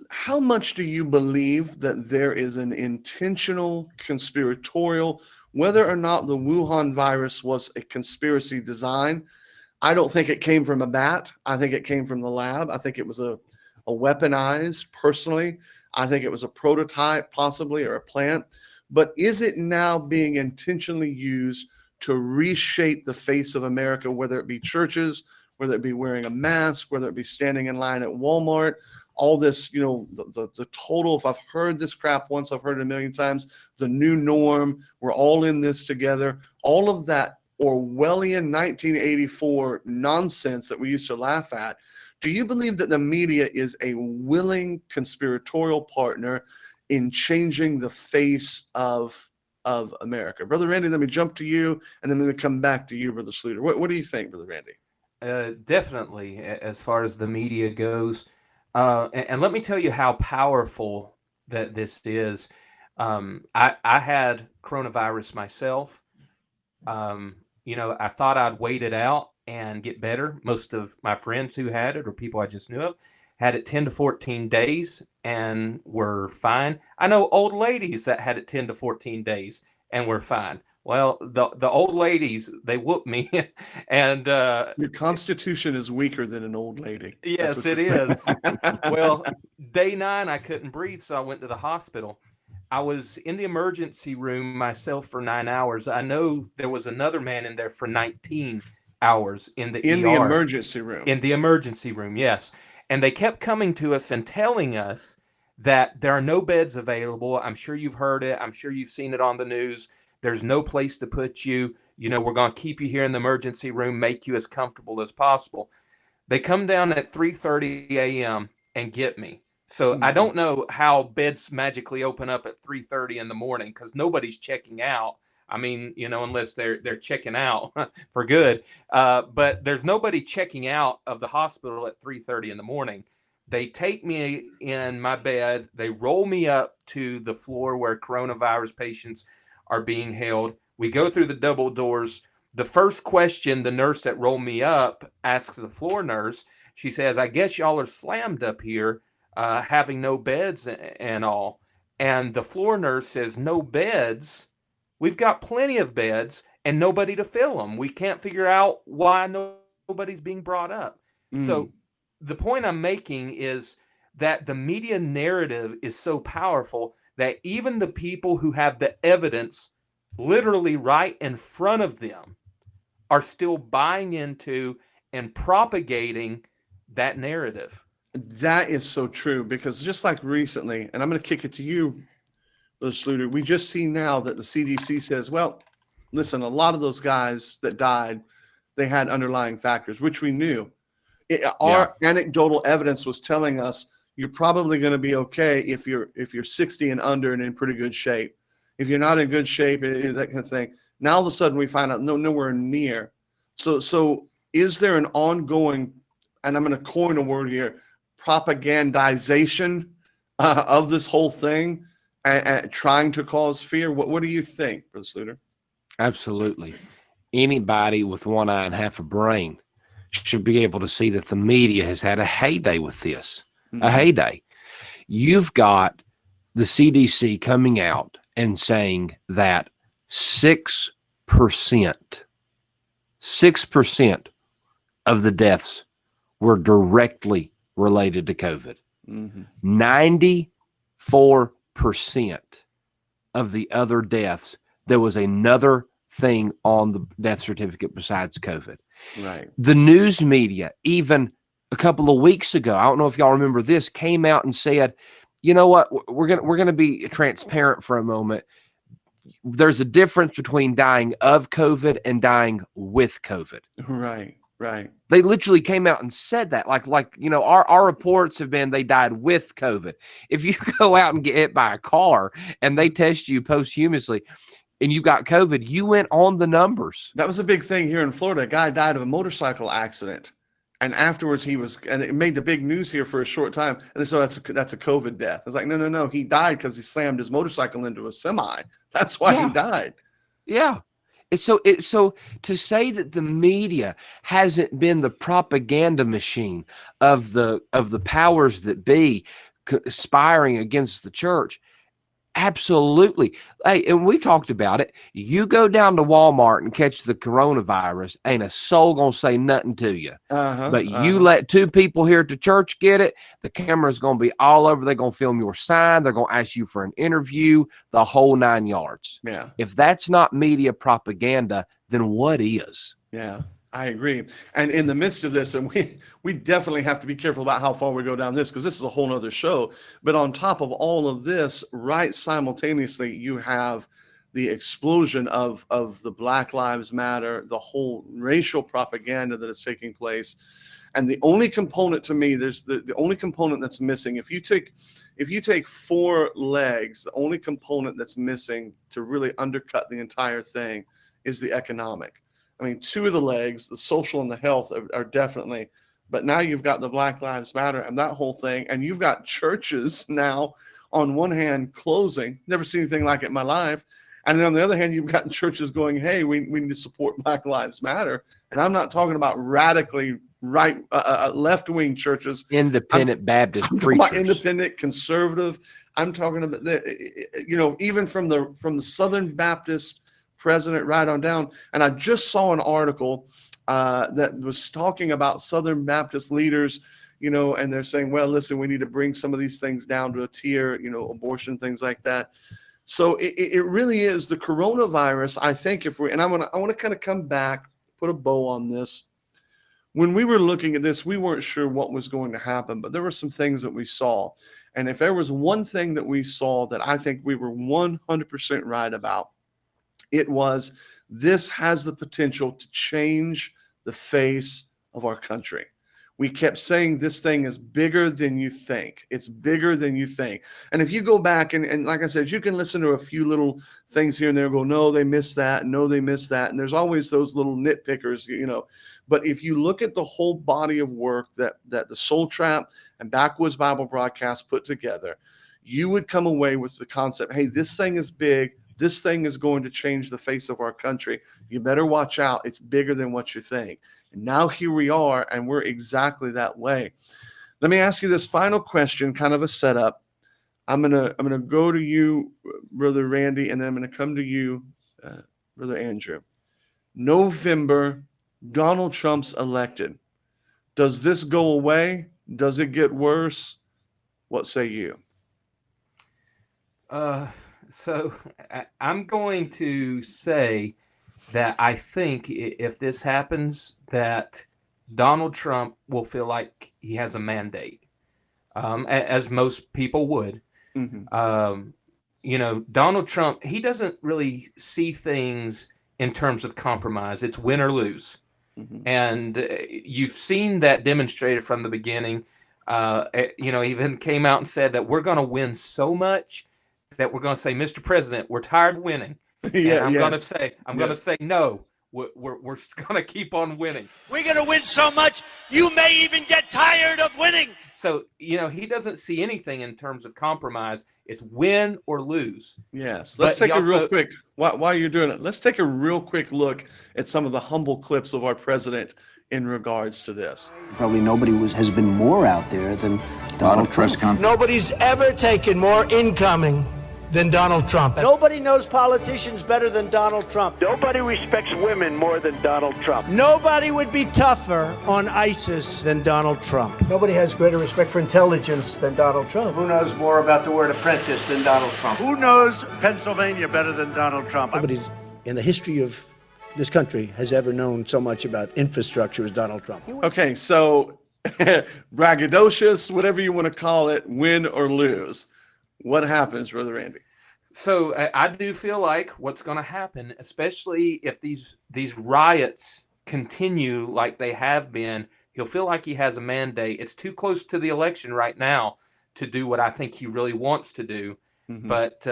how much do you believe that there is an intentional conspiratorial, whether or not the Wuhan virus was a conspiracy design? I don't think it came from a bat. I think it came from the lab. I think it was a weaponized, personally. I think it was a prototype, possibly, or a plant. But is it now being intentionally used to reshape the face of America, whether it be churches, whether it be wearing a mask, whether it be standing in line at Walmart? all this, the total, if I've heard this crap once, I've heard it a million times, the new norm, we're all in this together, all of that Orwellian 1984 nonsense that we used to laugh at. Do you believe that the media is a willing conspiratorial partner in changing the face of America? Brother Randy, let me jump to you, and then I'm going to come back to you, Brother Sluder. What do you think, Brother Randy? Definitely, as far as the media goes. And let me tell you how powerful that this is. I had coronavirus myself. I thought I'd wait it out and get better. Most of my friends who had it, or people I just knew of, had it 10 to 14 days and were fine. I know old ladies that had it 10 to 14 days and were fine. Well, the old ladies, they whooped me. And your constitution is weaker than an old lady. Yes, it is. Well, day 9, I couldn't breathe, so I went to the hospital. I was in the emergency room myself for 9 hours. I know there was another man in there for 19 hours in the ER. The emergency room. In the emergency room, yes. And they kept coming to us and telling us that there are no beds available. I'm sure you've heard it. I'm sure you've seen it on the news. There's no place to put you. We're going to keep you here in the emergency room, make you as comfortable as possible. They come down at 3:30 a.m. and get me. So I don't know how beds magically open up at 3:30 in the morning, because nobody's checking out. I mean, unless they're checking out for good. But there's nobody checking out of the hospital at 3:30 in the morning. They take me in my bed. They roll me up to the floor where coronavirus patients are being held. We go through the double doors. The first question the nurse that rolled me up asks the floor nurse, she says, "I guess y'all are slammed up here, having no beds and all." And the floor nurse says, "No beds? We've got plenty of beds and nobody to fill them. We can't figure out why nobody's being brought up." So the point I'm making is that the media narrative is so powerful that even the people who have the evidence literally right in front of them are still buying into and propagating that narrative. That is so true, because just like recently, and I'm going to kick it to you, Brother Sluder, we just see now that the CDC says, well, listen, a lot of those guys that died, they had underlying factors, which we knew. Our anecdotal evidence was telling us you're probably going to be okay if you're 60 and under and in pretty good shape. If you're not in good shape, that kind of thing. Now all of a sudden we find out nowhere near. So is there an ongoing, and I'm going to coin a word here, propagandization of this whole thing and trying to cause fear? What do you think, Brother Sluder? Absolutely. Anybody with one eye and half a brain should be able to see that the media has had a heyday with this. A heyday. You've got the CDC coming out and saying that 6% of the deaths were directly related to COVID. 94% of the other deaths, there was another thing on the death certificate besides COVID. Right. The news media, even a couple of weeks ago, I don't know if y'all remember this, came out and said, you know what, we're gonna be transparent for a moment. There's a difference between dying of COVID and dying with COVID. Right. They literally came out and said that. Our reports have been they died with COVID. If you go out and get hit by a car and they test you posthumously and you got COVID, you went on the numbers. That was a big thing here in Florida. A guy died of a motorcycle accident. And afterwards and it made the big news here for a short time. And so that's a COVID death. It's like, no. He died because he slammed his motorcycle into a semi. That's why he died. Yeah. So to say that the media hasn't been the propaganda machine of the powers that be conspiring against the church, absolutely. Hey, and we talked about it. You go down to Walmart and catch the coronavirus, ain't a soul gonna say nothing to you. But you let 2 people here at the church get it, the camera's gonna be all over. They're gonna film your sign. They're gonna ask you for an interview, the whole 9 yards. Yeah. If that's not media propaganda, then what is? Yeah. I agree. And in the midst of this, and we definitely have to be careful about how far we go down this, because this is a whole nother show. But on top of all of this, right simultaneously, you have the explosion of the Black Lives Matter, the whole racial propaganda that is taking place. And the only component to me, there's the only component that's missing. If you take four legs, the only component that's missing to really undercut the entire thing is the economic. I mean, two of the legs, the social and the health, are definitely, but now you've got the Black Lives Matter and that whole thing, and you've got churches now on one hand closing, never seen anything like it in my life, and then on the other hand, you've got churches going, hey, we need to support Black Lives Matter, and I'm not talking about radically right, left-wing churches. Independent Baptist preachers. Independent, conservative. I'm talking about, even from the Southern Baptist president right on down. And I just saw an article that was talking about Southern Baptist leaders, and they're saying, well, listen, we need to bring some of these things down to a tier, abortion, things like that. So it really is the coronavirus. I think I want to kind of come back, put a bow on this. When we were looking at this, we weren't sure what was going to happen, but there were some things that we saw. And if there was one thing that we saw that I think we were 100% right about, it was, this has the potential to change the face of our country. We kept saying this thing is bigger than you think. It's bigger than you think. And if you go back and like I said, you can listen to a few little things here and there and go, no, they missed that. No, they missed that. And there's always those little nitpickers, But if you look at the whole body of work that the Soul Trap and Backwoods Bible Broadcast put together, you would come away with the concept, hey, this thing is big. This thing is going to change the face of our country. You better watch out. It's bigger than what you think. And now here we are, and we're exactly that way. Let me ask you this final question, kind of a setup. I'm gonna go to you, Brother Randy, and then I'm gonna come to you, Brother Andrew. November, Donald Trump's elected. Does this go away? Does it get worse? What say you? So I'm going to say that I think if this happens, that Donald Trump will feel like he has a mandate, as most people would. Mm-hmm. Donald Trump, he doesn't really see things in terms of compromise. It's win or lose. Mm-hmm. And you've seen that demonstrated from the beginning. Even came out and said that we're going to win so much that we're going to say, Mr. President, we're tired of winning. Yeah, I'm going to say, no, we're going to keep on winning. We're going to win so much, you may even get tired of winning. So, he doesn't see anything in terms of compromise. It's win or lose. Yes. Let's take a real quick, while you're doing it, let's take a real quick look at some of the humble clips of our president in regards to this. Probably nobody has been more out there than Donald Trump. Nobody's ever taken more incoming than Donald Trump. Nobody knows politicians better than Donald Trump. Nobody respects women more than Donald Trump. Nobody would be tougher on ISIS than Donald Trump. Nobody has greater respect for intelligence than Donald Trump. Who knows more about the word apprentice than Donald Trump? Who knows Pennsylvania better than Donald Trump? Nobody in the history of this country has ever known so much about infrastructure as Donald Trump. Okay, so braggadocious, whatever you want to call it, win or lose. What happens, Brother Randy? So I do feel like what's going to happen, especially if these riots continue like they have been, he'll feel like he has a mandate. It's too close to the election right now to do what I think he really wants to do. Mm-hmm. But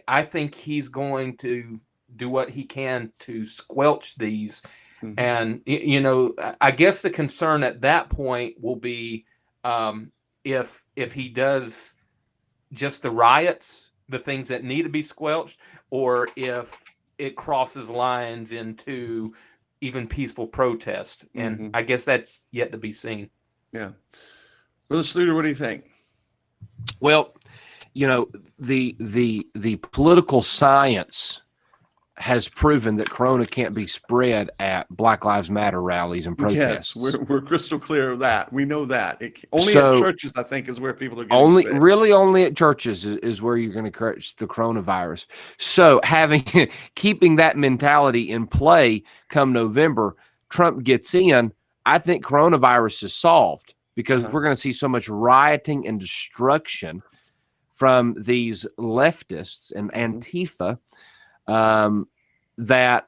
I think he's going to do what he can to squelch these. Mm-hmm. And, I guess the concern at that point will be if he does just the riots, the things that need to be squelched, or if it crosses lines into even peaceful protest. And Mm-hmm. I guess that's yet to be seen. Yeah. Brother Sluder, what do you think? Well, the political science has proven that corona can't be spread at Black Lives Matter rallies and protests. Yes, we're crystal clear of that. We know that. Only at churches, I think, is where people are getting sick. Only at churches is where you're going to catch the coronavirus. So keeping that mentality in play come November, Trump gets in, I think coronavirus is solved because we're going to see so much rioting and destruction from these leftists and Antifa that,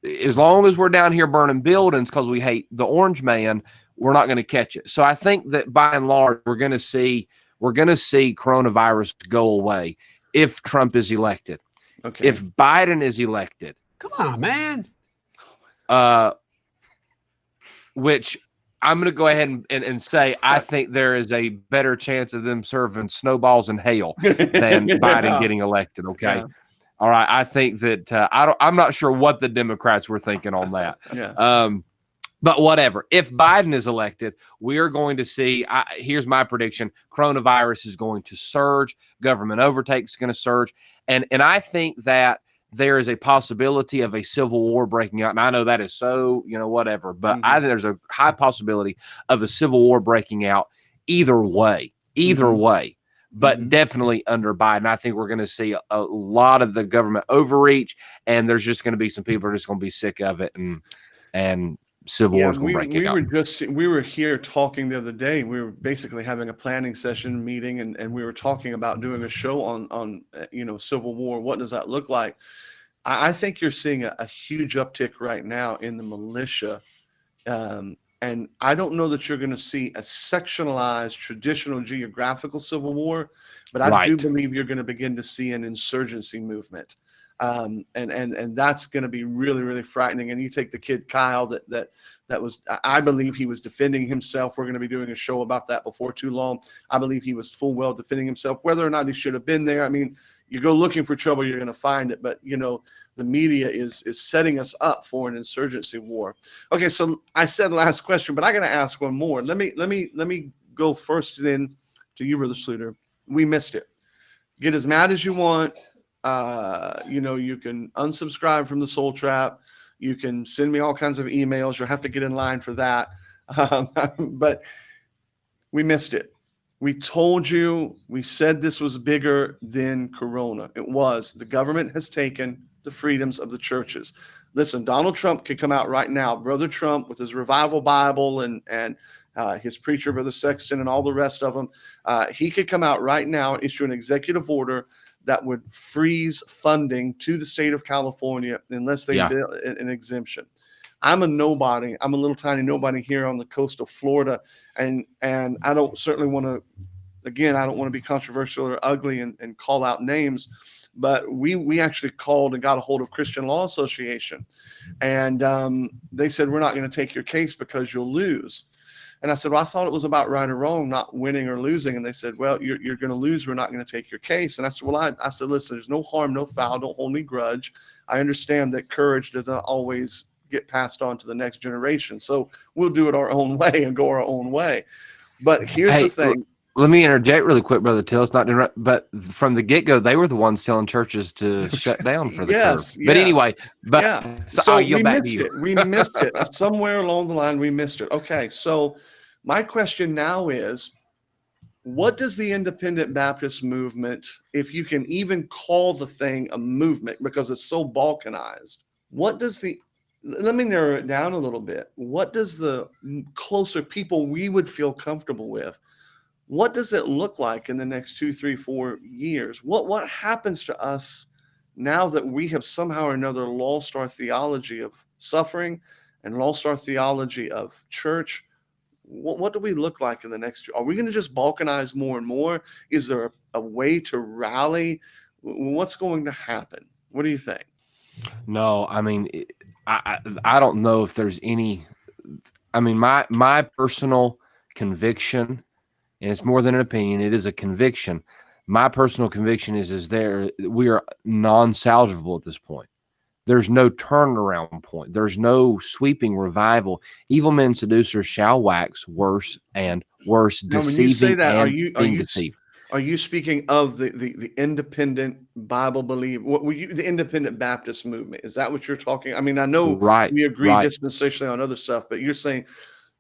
as long as we're down here burning buildings because we hate the orange man, we're not going to catch it. So I think that by and large, we're going to see coronavirus go away if Trump is elected. Okay. If Biden is elected, Come on, man. Which I'm going to go ahead and say I think there is a better chance of them serving snowballs in hell than Biden getting elected. Okay. Yeah. All right. I think that I'm not sure what the Democrats were thinking on that. Yeah. But whatever. If Biden is elected, we are going to see, here's my prediction, coronavirus is going to surge, government overtake is going to surge. And I think that there is a possibility of a civil war breaking out. And I know that is so, whatever, but I think there's a high possibility of a civil war breaking out either way, but definitely under Biden. I think we're going to see a lot of the government overreach, and there's just going to be some people are just going to be sick of it, and civil war is going to break out. We were here talking the other day. We were basically having a planning session meeting, and we were talking about doing a show on civil war. What does that look like? I think you're seeing a huge uptick right now in the militia. And I don't know that you're going to see a sectionalized traditional geographical civil war, but I do believe you're going to begin to see an insurgency movement. And that's going to be really, really frightening. And you take the kid Kyle that was, I believe he was defending himself. We're going to be doing a show about that before too long. I believe he was full well defending himself, whether or not he should have been there. I mean, you go looking for trouble, you're going to find it. But, the media is setting us up for an insurgency war. Okay, so I said last question, but I got to ask one more. Let me go first then to you, Brother Sluder. We missed it. Get as mad as you want. You can unsubscribe from the Soul Trap. You can send me all kinds of emails. You'll have to get in line for that. But we missed it. We told you, we said this was bigger than Corona. It was. The government has taken the freedoms of the churches. Listen, Donald Trump could come out right now, Brother Trump with his Revival Bible and his preacher, Brother Sexton, and all the rest of them. He could come out right now and issue an executive order that would freeze funding to the state of California unless they did an exemption. I'm a nobody. I'm a little tiny nobody here on the coast of Florida. And I don't certainly want to, again, I don't want to be controversial or ugly and call out names, but we actually called and got a hold of Christian Law Association. And they said, we're not going to take your case because you'll lose. And I said, well, I thought it was about right or wrong, not winning or losing. And they said, well, you're going to lose. We're not going to take your case. And I said, well, I said, listen, there's no harm, no foul. Don't hold me grudge. I understand that courage does not always get passed on to the next generation. So we'll do it our own way and go our own way. But here's the thing. Let me interject really quick, Brother Till. It's not interrupt, but from the get-go, they were the ones telling churches to shut down for the curve. But anyway, so we missed it. We missed it. Somewhere along the line, we missed it. Okay, so my question now is, what does the independent Baptist movement, if you can even call the thing a movement because it's so balkanized, let me narrow it down a little bit. What does the closer people we would feel comfortable with, what does it look like in the next 2, 3, 4 years? What happens to us now that we have somehow or another lost our theology of suffering and lost our theology of church? What do we look like in the next year? Are we going to just balkanize more and more? Is there a way to rally? What's going to happen? What do you think? No, I mean, I don't know if there's any. I mean, my personal conviction, and it's more than an opinion, it is a conviction. My personal conviction is we are non-salvageable at this point. There's no turnaround point. There's no sweeping revival. Evil men seducers shall wax worse and worse, deceiving when you say that, and deceived. Are you speaking of the independent Bible the independent Baptist movement? Is that what you're talking? I mean, I know we agree dispensationally on other stuff, but you're saying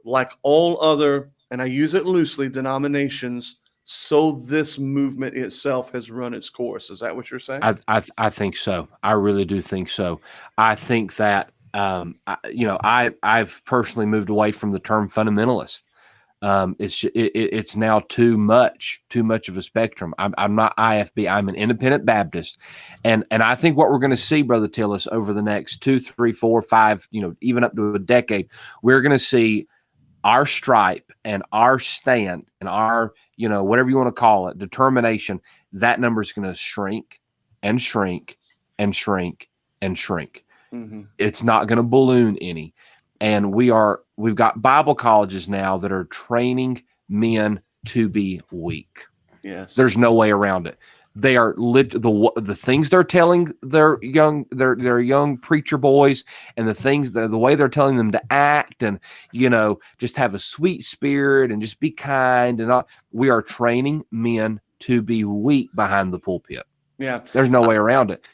like all other, and I use it loosely, denominations, so this movement itself has run its course. Is that what you're saying? I think so. I really do think so. I think that I've personally moved away from the term fundamentalist. It's now too much of a spectrum. I'm not IFB. I'm an independent Baptist, and I think what we're going to see, Brother Tillis, over the next 2, 3, 4, 5, even up to a decade, we're going to see our stripe and our stand and our, whatever you want to call it, determination. That number is going to shrink and shrink and shrink and shrink. Mm-hmm. It's not going to balloon any. And we've got Bible colleges now that are training men to be weak. Yes. There's no way around it. They are the things they're telling their young preacher boys, and the way they're telling them to act, and just have a sweet spirit and just be kind, and all. We are training men to be weak behind the pulpit. Yeah. There's no way around it.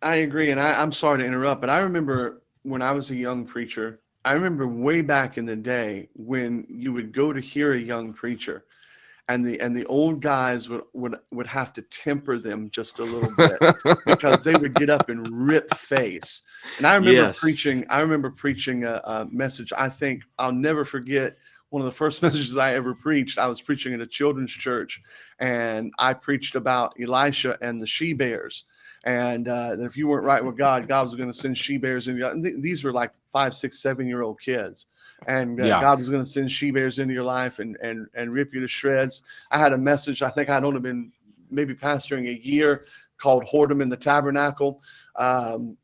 I agree, and I'm sorry to interrupt, but I remember when I was a young preacher. I remember way back in the day when you would go to hear a young preacher, and the old guys would have to temper them just a little bit because they would get up and rip face. And I remember preaching a message. I think I'll never forget one of the first messages I ever preached. I was preaching at a children's church, and I preached about Elisha and the she bears. And that if you weren't right with God, God was going to send she bears into you. These were like 5, 6, 7-year-old kids. And God was going to send she bears into your life and rip you to shreds. I had a message. I think I'd only been maybe pastoring a year, called Whoredom in the Tabernacle. And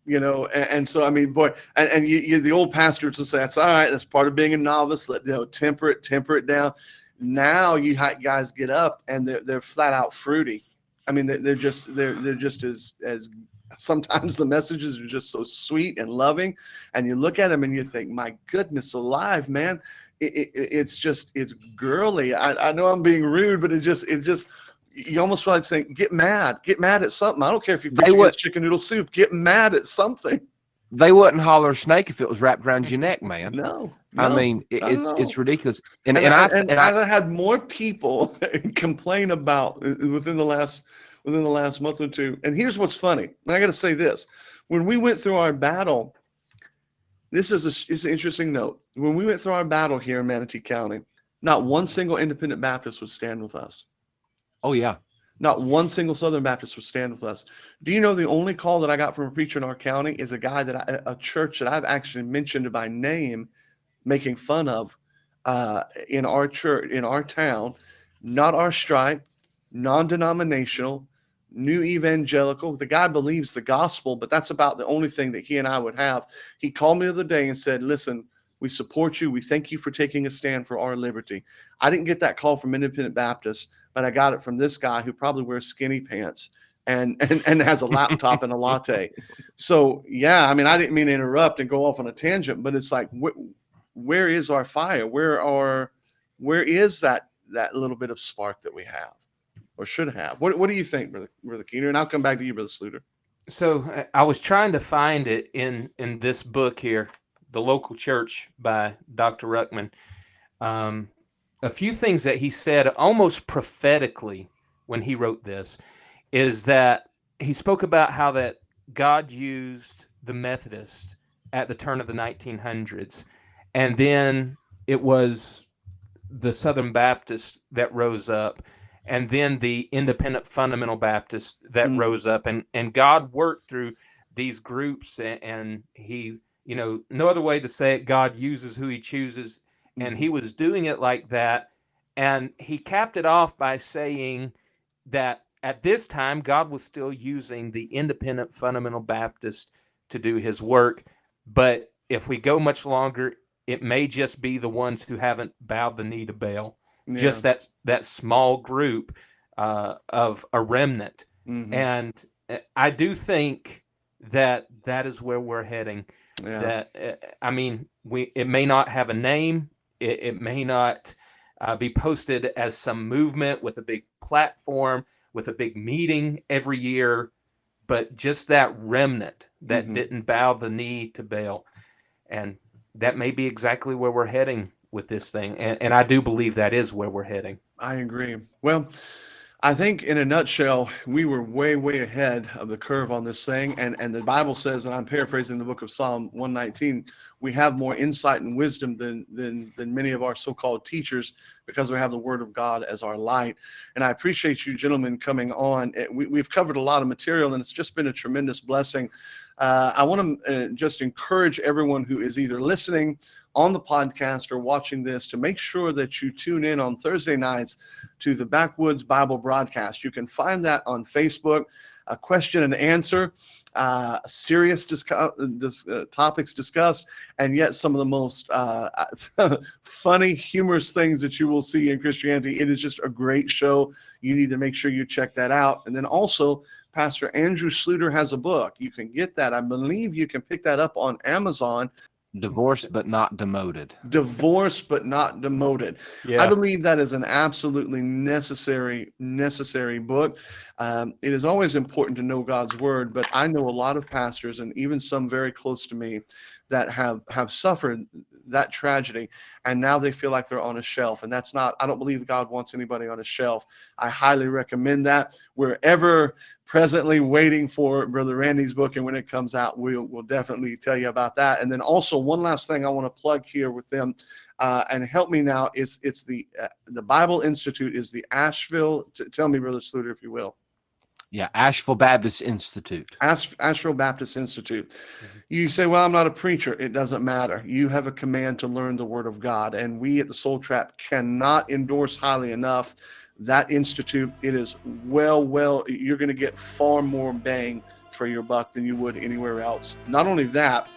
so, I mean, boy, and the old pastors will say, that's all right. That's part of being a novice. Temper it down. Now you guys get up and they're flat out fruity. I mean, they're just as sometimes the messages are just so sweet and loving, and you look at them and you think, my goodness alive, man, it's girly. I know I'm being rude, but it just you almost feel like saying, get mad at something. I don't care if you preach against chicken noodle soup, get mad at something. They wouldn't holler a snake if it was wrapped around your neck, man. No, I mean, it's ridiculous. And I had more people complain about within the last month or two. And here's what's funny. I got to say this: when we went through our battle, it's an interesting note. When we went through our battle here in Manatee County, not one single independent Baptist would stand with us. Oh yeah. Not one single Southern Baptist would stand with us. Do you know the only call that I got from a preacher in our county is a guy a church that I've actually mentioned by name, making fun of in our church, in our town, not our stripe, non-denominational, new evangelical. The guy believes the gospel, but that's about the only thing that he and I would have. He called me the other day and said, listen, we support you. We thank you for taking a stand for our liberty. I didn't get that call from independent Baptists, but I got it from this guy who probably wears skinny pants and has a laptop and a latte. So, yeah, I mean, I didn't mean to interrupt and go off on a tangent, but it's like, where is our fire? Where is that little bit of spark that we have or should have? What do you think, Brother Keener? And I'll come back to you, Brother Sluder. So I was trying to find it in this book here, The Local Church by Dr. Ruckman. A few things that he said almost prophetically when he wrote this is that he spoke about how that God used the Methodists at the turn of the 1900s, and then it was the Southern Baptists that rose up, and then the independent fundamental Baptists that rose up, and God worked through these groups, and he, no other way to say it, God uses who he chooses. And he was doing it like that. And he capped it off by saying that at this time, God was still using the independent fundamental Baptist to do his work. But if we go much longer, it may just be the ones who haven't bowed the knee to Baal. Yeah. Just that small group of a remnant. Mm-hmm. And I do think that is where we're heading. Yeah. That it may not have a name. It may not be posted as some movement with a big platform, with a big meeting every year, but just that remnant that didn't bow the knee to Baal. And that may be exactly where we're heading with this thing. And I do believe that is where we're heading. I agree. Well, I think in a nutshell, we were way, way ahead of the curve on this thing. And the Bible says, and I'm paraphrasing the book of Psalm 119, we have more insight and wisdom than many of our so-called teachers, because we have the word of God as our light. And I appreciate you gentlemen coming on. We've covered a lot of material, and it's just been a tremendous blessing. I want to just encourage everyone who is either listening on the podcast or watching this to make sure that you tune in on Thursday nights to the Backwoods Bible broadcast. You can find that on Facebook, a question and answer, serious topics discussed, and yet some of the most funny, humorous things that you will see in Christianity. It is just a great show. You need to make sure you check that out. And then also, Pastor Andrew Sluder has a book. You can get that. I believe you can pick that up on Amazon. Divorced but not demoted. Divorced but not demoted. Yeah. I believe that is an absolutely necessary book. It is always important to know God's word, but I know a lot of pastors, and even some very close to me, that have suffered that tragedy, and now they feel like they're on a shelf. And that's not, I don't believe God wants anybody on a shelf. I highly recommend that. We're ever presently waiting for Brother Randy's book, and when it comes out, we'll definitely tell you about that. And then also one last thing I want to plug here with them, and help me now, it's the Bible Institute is the Asheville, tell me, Brother Sluder, if you will. Yeah, Asheville Baptist Institute. Asheville Baptist Institute. Mm-hmm. You say, well, I'm not a preacher. It doesn't matter. You have a command to learn the word of God. And we at the Soul Trap cannot endorse highly enough that institute. It is well, you're going to get far more bang for your buck than you would anywhere else. Not only that,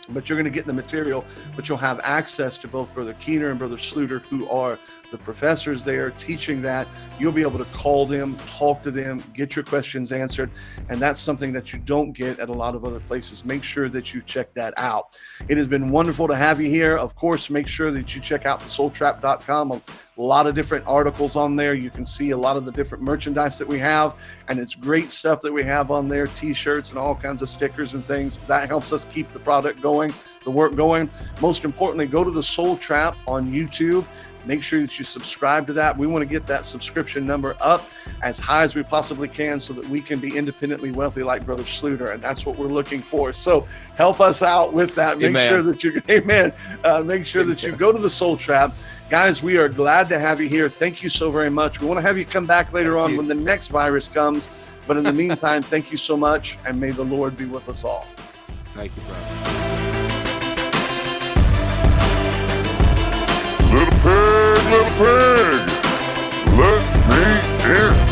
but you're going to get the material, but you'll have access to both Brother Keener and Brother Sluder, who are the professors there teaching that. You'll be able to call them, talk to them, get your questions answered. And that's something that you don't get at a lot of other places. Make sure that you check that out. It has been wonderful to have you here. Of course, make sure that you check out thesoultrap.com. A lot of different articles on there. You can see a lot of the different merchandise that we have, and it's great stuff that we have on there, t-shirts and all kinds of stickers and things. That helps us keep the product going, the work going. Most importantly, go to the Soul Trap on YouTube. Make sure that you subscribe to that. We want to get that subscription number up as high as we possibly can so that we can be independently wealthy like Brother Sluder, and that's what we're looking for. So help us out with that. Make sure that you, amen. Make sure that you go to the Soul Trap. Guys, we are glad to have you here. Thank you so very much. We want to have you come back later on when the next virus comes. But in the meantime, thank you so much, and may the Lord be with us all. Thank you, brother. Little pig, let me in.